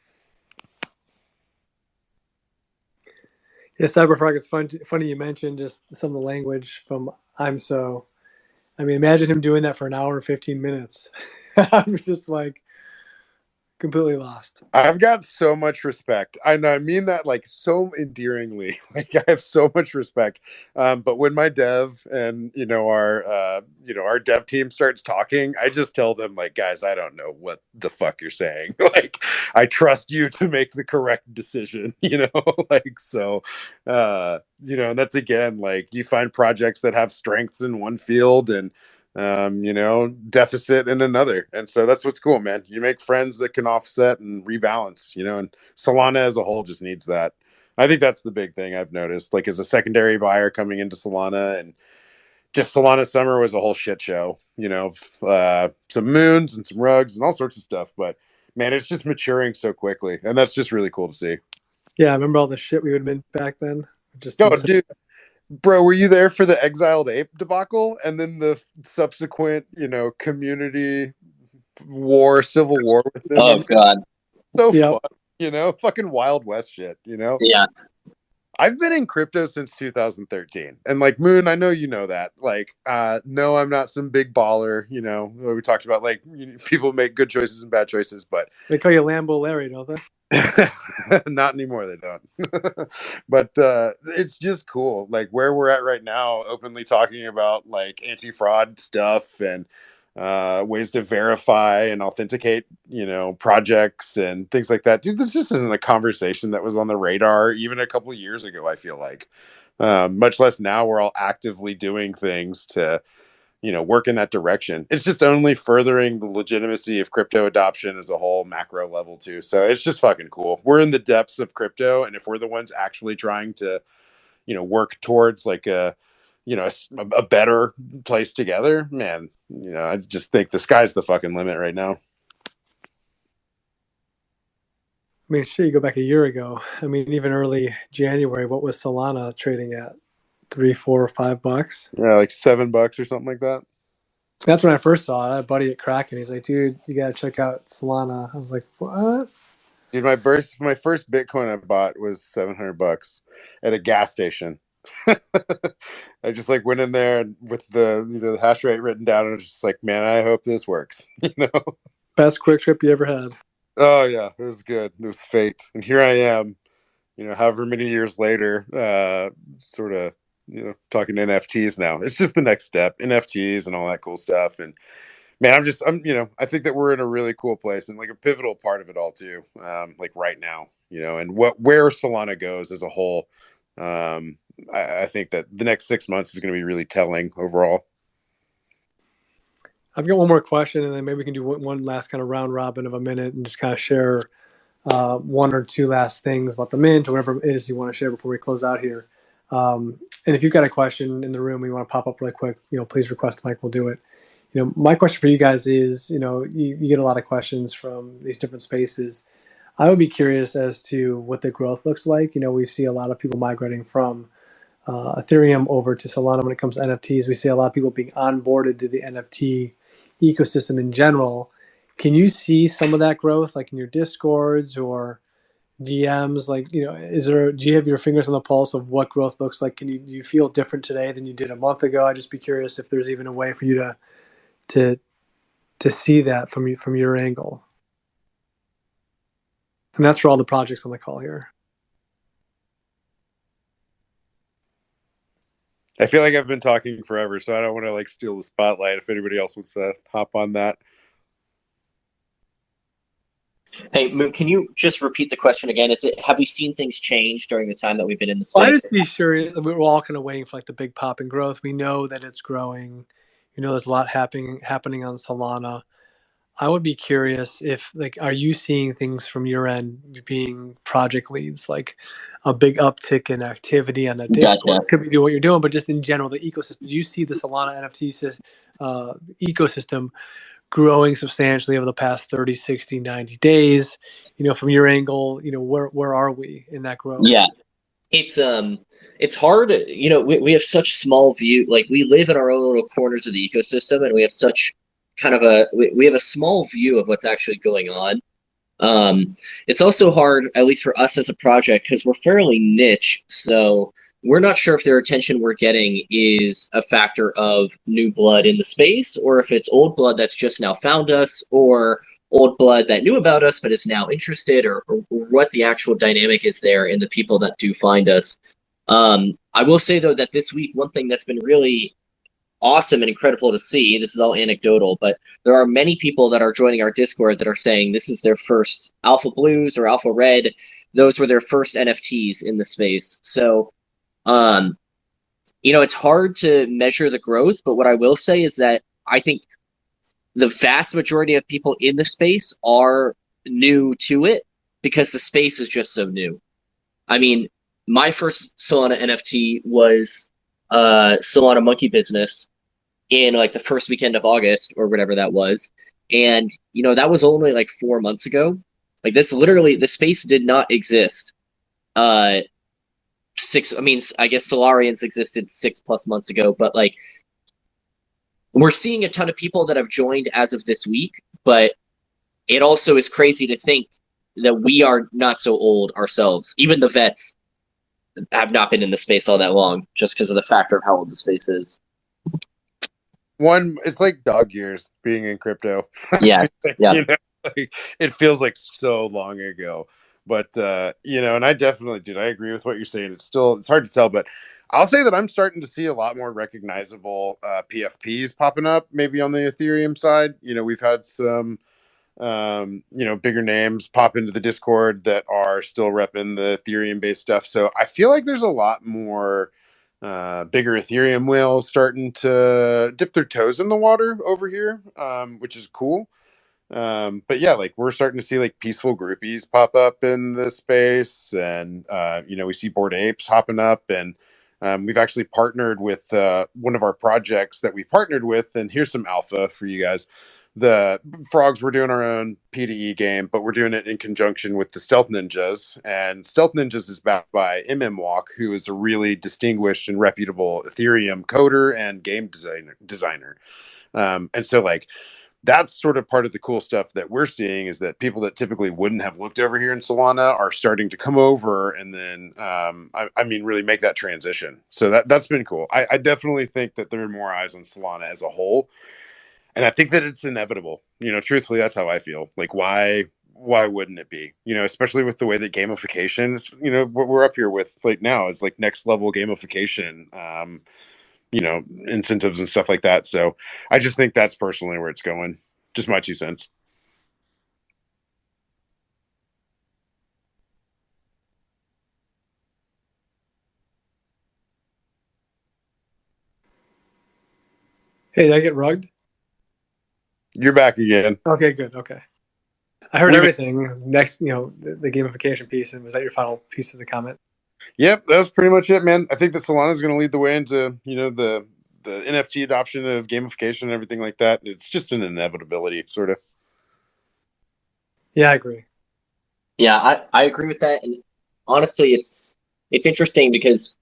[SPEAKER 2] Yeah, CyberFrog, it's funny you mentioned just some of the language from IMSO. I mean, imagine him doing that for an hour and 15 minutes. I'm just like completely lost.
[SPEAKER 4] I've got so much respect. I mean that like so endearingly. Like I have so much respect. But when my dev and our dev team starts talking, I just tell them like, guys, I don't know what the fuck you're saying. Like I trust you to make the correct decision, like so and that's again like you find projects that have strengths in one field and deficit in another. And so that's what's cool, man. You make friends that can offset and rebalance, and Solana as a whole just needs that. I think that's the big thing I've noticed, like as a secondary buyer coming into Solana, and just Solana summer was a whole shit show, some moons and some rugs and all sorts of stuff. But man, it's just maturing so quickly, and that's just really cool to see.
[SPEAKER 2] Yeah, I remember all the shit we would have been back then. Just
[SPEAKER 4] Oh,
[SPEAKER 2] insane.
[SPEAKER 4] dude, bro, were you there for the exiled ape debacle and then the subsequent, community war, civil war with them? I
[SPEAKER 1] Oh
[SPEAKER 4] mean, it's
[SPEAKER 1] God,
[SPEAKER 4] so
[SPEAKER 2] Yep.
[SPEAKER 4] fun, fucking Wild West shit.
[SPEAKER 1] yeah.
[SPEAKER 4] I've been in crypto since 2013. And like Moon, I know you know that. Like, no, I'm not some big baller, we talked about like people make good choices and bad choices, but
[SPEAKER 2] They call you Lambo Larry, don't they?
[SPEAKER 4] not anymore, they don't. But it's just cool like where we're at right now, openly talking about like anti-fraud stuff and ways to verify and authenticate projects and things like that. Dude, this just isn't a conversation that was on the radar even a couple of years ago, I feel like. Much less now we're all actively doing things to work in that direction. It's just only furthering the legitimacy of crypto adoption as a whole macro level too. So it's just fucking cool. We're in the depths of crypto, and if we're the ones actually trying to, work towards like a better place together, man, I just think the sky's the fucking limit right now.
[SPEAKER 2] I mean, shit, you go back a year ago. I mean, even early January, what was Solana trading at? $3, $4, or $5?
[SPEAKER 4] Yeah, like $7 or something like that.
[SPEAKER 2] That's when I first saw it. I had a buddy at Kraken. He's like, dude, you got to check out Solana. I was like, what?
[SPEAKER 4] Dude, my first Bitcoin I bought was $700 at a gas station. I just like went in there with the hash rate written down, and I was just like, man, I hope this works.
[SPEAKER 2] Best quick trip you ever had.
[SPEAKER 4] Oh yeah, it was good. It was fate, and here I am. However many years later, sort of, talking to NFTs now. It's just the next step, NFTs and all that cool stuff. And man, I think that we're in a really cool place and like a pivotal part of it all too. Like right now, and where Solana goes as a whole. I think that the next 6 months is going to be really telling overall.
[SPEAKER 2] I've got one more question, and then maybe we can do one last kind of round robin of a minute and just kind of share one or two last things about the mint or whatever it is you want to share before we close out here. And if you've got a question in the room you want to pop up really quick, please request the mic. We'll do it. My question for you guys is, you get a lot of questions from these different spaces. I would be curious as to what the growth looks like. We see a lot of people migrating from Ethereum over to Solana when it comes to NFTs. We see a lot of people being onboarded to the NFT ecosystem in general. Can you see some of that growth, like in your Discords or DMs? Like, do you have your fingers on the pulse of what growth looks like? Do you feel different today than you did a month ago? I'd just be curious if there's even a way for you to see that from your angle. And that's for all the projects on the call here.
[SPEAKER 4] I feel like I've been talking forever, so I don't want to like steal the spotlight if anybody else wants to hop on that.
[SPEAKER 1] Hey, Moon, can you just repeat the question again? Have we seen things change during the time that we've been in the space?
[SPEAKER 2] Well, I just be sure we're all kind of waiting for like the big pop in growth. We know that it's growing. There's a lot happening on Solana. I would be curious if, like, are you seeing things from your end being project leads, like a big uptick in activity on the Discord?
[SPEAKER 1] Gotcha.
[SPEAKER 2] Could be doing what you're doing, but just in general, the ecosystem. Do you see the Solana NFT ecosystem growing substantially over the past 30, 60, 90 days? From your angle, where are we in that growth?
[SPEAKER 1] Yeah. It's hard, we have such small view, like we live in our own little corners of the ecosystem, and we have such kind of we have a small view of what's actually going on. It's also hard, at least for us as a project, because we're fairly niche, so we're not sure if the attention we're getting is a factor of new blood in the space, or if it's old blood that's just now found us, or old blood that knew about us but is now interested, or what the actual dynamic is there in the people that do find us. I will say, though, that this week, one thing that's been really awesome and incredible to see, this is all anecdotal, but there are many people that are joining our Discord that are saying this is their first Alpha Blues or Alpha Red. Those were their first NFTs in the space. So, it's hard to measure the growth, but what I will say is that I think the vast majority of people in the space are new to it because the space is just so new. I mean, my first Solana NFT was Solana Monkey Business in like the first weekend of August or whatever that was. And, you know, that was only like 4 months ago. Like this literally, the space did not exist. I guess Solarians existed 6+ months ago, but like we're seeing a ton of people that have joined as of this week, but it also is crazy to think that we are not so old ourselves. Even the vets have not been in the space all that long, just because of the factor of how old the space is.
[SPEAKER 4] It's like dog years being in crypto.
[SPEAKER 1] Yeah, yeah.
[SPEAKER 4] You know, like, it feels like so long ago. But you know, and I definitely did. I agree with what you're saying. It's hard to tell, but I'll say that I'm starting to see a lot more recognizable PFPs popping up, maybe on the Ethereum side. You know, we've had some you know, bigger names pop into the Discord that are still repping the Ethereum based stuff. So I feel like there's a lot more bigger Ethereum whales starting to dip their toes in the water over here, which is cool. But yeah, like we're starting to see like peaceful groupies pop up in the space, and you know, we see Bored Apes hopping up, and we've actually partnered with one of our projects that we partnered with, and here's some alpha for you guys. The Frogs, we're doing our own P2E game, but we're doing it in conjunction with the Stealth Ninjas, and Stealth Ninjas is backed by MMWalk, who is a really distinguished and reputable Ethereum coder and game designer. And so like that's sort of part of the cool stuff that we're seeing, is that people that typically wouldn't have looked over here in Solana are starting to come over, and then I mean really make that transition. So that's been cool. I definitely think that there are more eyes on Solana as a whole, and I think that it's inevitable. You know, truthfully, that's how I feel. Like why wouldn't it be? You know, especially with the way that gamification is, you know, what we're up here with like now is like next level gamification. You know, incentives and stuff like that. So I just think that's personally where it's going. Just my 2 cents.
[SPEAKER 2] Hey, did I get rugged?
[SPEAKER 4] You're back again.
[SPEAKER 2] Okay, good. Okay. I heard
[SPEAKER 4] We-
[SPEAKER 2] everything. Next, you know, the gamification piece, and was that your final piece of the comment?
[SPEAKER 4] Yep, that's pretty much it, man. I think that Solana is going to lead the way into, you know, the NFT adoption of gamification and everything like that. It's just an inevitability, sort of.
[SPEAKER 2] Yeah, I agree.
[SPEAKER 1] Yeah, I agree with that. And honestly, it's interesting because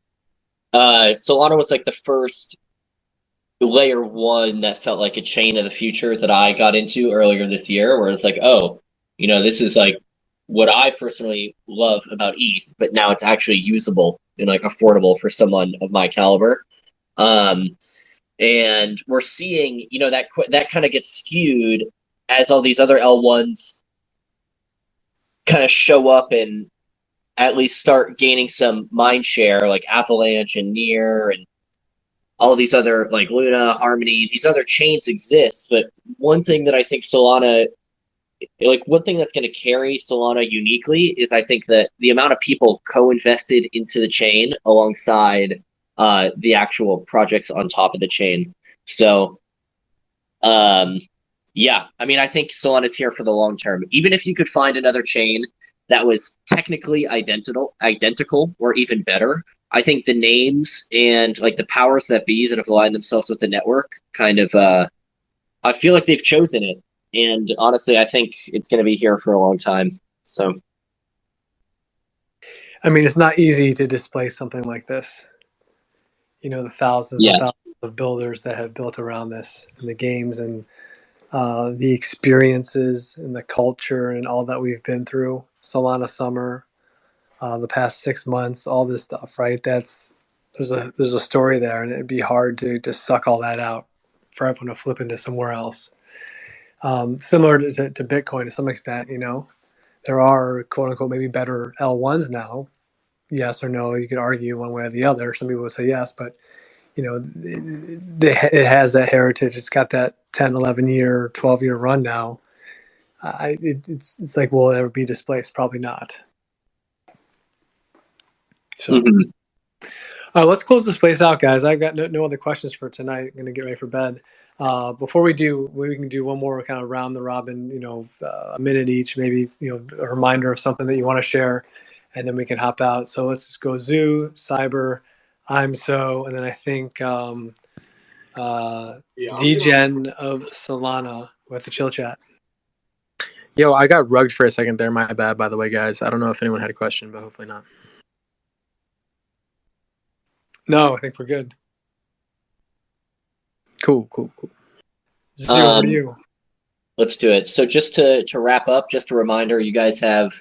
[SPEAKER 1] Solana was like the first layer one that felt like a chain of the future that I got into earlier this year, where it's like, oh, you know, this is like what I personally love about ETH, but now it's actually usable and like affordable for someone of my caliber. And we're seeing, you know, that kind of gets skewed as all these other L1s kind of show up and at least start gaining some mind share, like Avalanche and Near and all these other, like Luna, Harmony, these other chains exist. But one thing that I think Solana, like one thing that's going to carry Solana uniquely is I think that the amount of people co-invested into the chain alongside the actual projects on top of the chain. So, yeah, I mean, I think Solana's here for the long term. Even if you could find another chain that was technically identical or even better, I think the names and like the powers that be that have aligned themselves with the network kind of, I feel like they've chosen it. And honestly, I think it's going to be here for a long time. So,
[SPEAKER 2] I mean, it's not easy to displace something like this. You know, the thousands
[SPEAKER 1] yeah.
[SPEAKER 2] and thousands of builders that have built around this, and the games, and the experiences, and the culture, and all that we've been through. Solana Summer, the past 6 months, all this stuff, right? There's a story there, and it'd be hard to suck all that out for everyone to flip into somewhere else. Similar to Bitcoin to some extent, you know, there are quote unquote maybe better L1s now. Yes or no, you could argue one way or the other. Some people would say yes, but you know, it has that heritage. It's got that 10, 11 year, 12-year run now. It's like, will it ever be displaced? Probably not. So,
[SPEAKER 1] Mhm.
[SPEAKER 2] let's close this place out, guys. I've got no other questions for tonight. I'm going to get ready for bed. Before we do, we can do one more kind of round the robin, you know, a minute each, maybe, you know, a reminder of something that you want to share, and then we can hop out. So let's just go Zoo, Cyber, IMSO, and then I think Degen of Solana. with the chill chat.
[SPEAKER 5] Yo, I got rugged for a second there. My bad, by the way, guys. I don't know if anyone had a question, but hopefully not.
[SPEAKER 2] No, I think we're good.
[SPEAKER 5] Cool.
[SPEAKER 2] Zero, what are you?
[SPEAKER 1] Let's do it. So just to wrap up, just a reminder, you guys have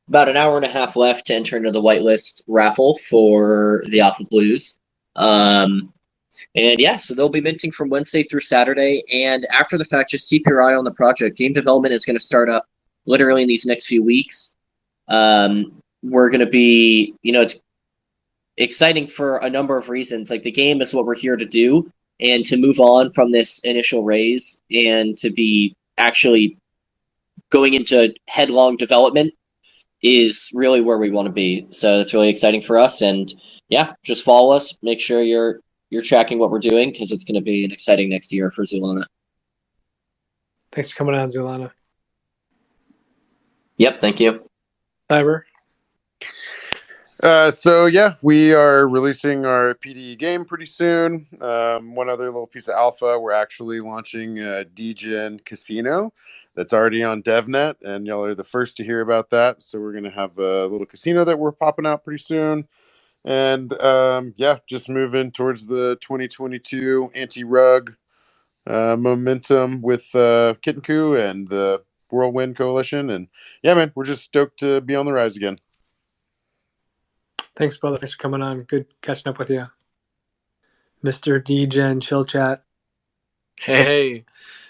[SPEAKER 1] about an hour and a half left to enter into the whitelist raffle for the Alpha Blues. And yeah, so they'll be minting from Wednesday through Saturday. And after the fact, just keep your eye on the project. Game development is going to start up literally in these next few weeks. We're going to be, it's exciting for a number of reasons. Like, the game is what we're here to do, and to move on from this initial raise and to be actually going into headlong development is really where we want to be. So it's really exciting for us. And yeah, just follow us. Make sure you're tracking what we're doing, because it's going to be an exciting next year for Zoolana.
[SPEAKER 2] Thanks for coming on, Zoolana.
[SPEAKER 1] Yep, thank you.
[SPEAKER 2] Cyber.
[SPEAKER 4] So yeah, we are releasing our PDE game pretty soon. One other little piece of alpha, we're actually launching Degen Casino that's already on DevNet, and y'all are the first to hear about that. So we're gonna have a little casino that we're popping out pretty soon. And yeah, just moving towards the 2022 anti-rug momentum with Kitten Coup and the Whirlwind Coalition. And yeah, man, we're just stoked to be on the rise again.
[SPEAKER 2] Thanks, brother. Thanks for coming on. Good catching up with you. Mr. Degen, chill chat.
[SPEAKER 5] Hey,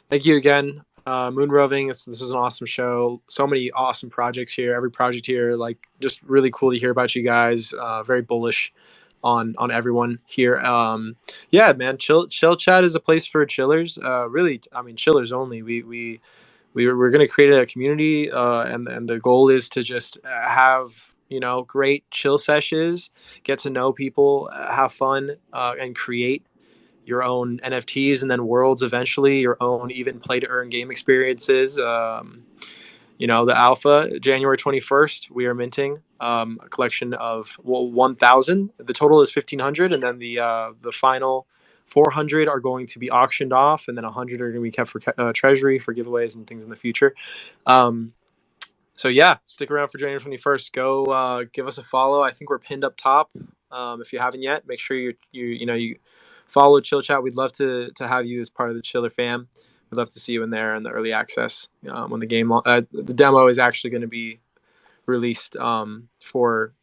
[SPEAKER 5] thank you again. MoonRoving, this is an awesome show. So many awesome projects here. Every project here, like, just really cool to hear about you guys. Very bullish on everyone here. Yeah, man, chill chat is a place for chillers. Really, I mean, chillers only. We're going to create a community, and the goal is to just have, great chill sessions, get to know people, have fun, and create your own NFTs and then worlds eventually, your own even play to earn game experiences. The alpha, January 21st, we are minting a collection of 1,000. The total is 1,500, and then the final 400 are going to be auctioned off, and then 100 are going to be kept for treasury, for giveaways and things in the future. So yeah, stick around for January 21st. Go give us a follow. I think we're pinned up top. If you haven't yet, make sure you follow Chill Chat. We'd love to have you as part of the Chiller fam. We'd love to see you in there in the early access when the demo is actually going to be released for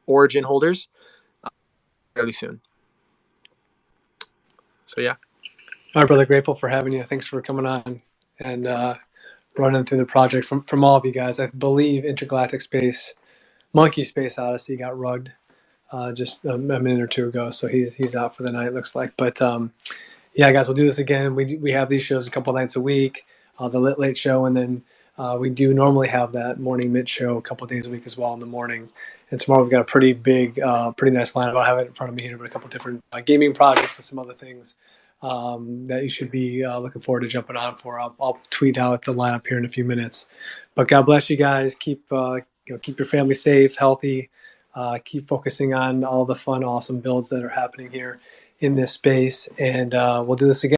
[SPEAKER 5] Origin holders fairly soon. So yeah.
[SPEAKER 2] All right, brother. Grateful for having you. Thanks for coming on and running through the project from all of you guys. I believe Intergalactic Space, Monkey Space Odyssey got rugged just a minute or two ago, so he's out for the night, looks like. But yeah, guys, we'll do this again. We have these shows a couple nights a week, the Late Show, and then we do normally have that morning mid show a couple days a week as well in the morning. And tomorrow we've got a pretty big, pretty nice lineup. I have it in front of me here, but a couple different gaming projects and some other things that you should be looking forward to jumping on for. I'll tweet out the lineup here in a few minutes. But God bless you guys. Keep keep your family safe, healthy. Keep focusing on all the fun, awesome builds that are happening here in this space, and we'll do this again.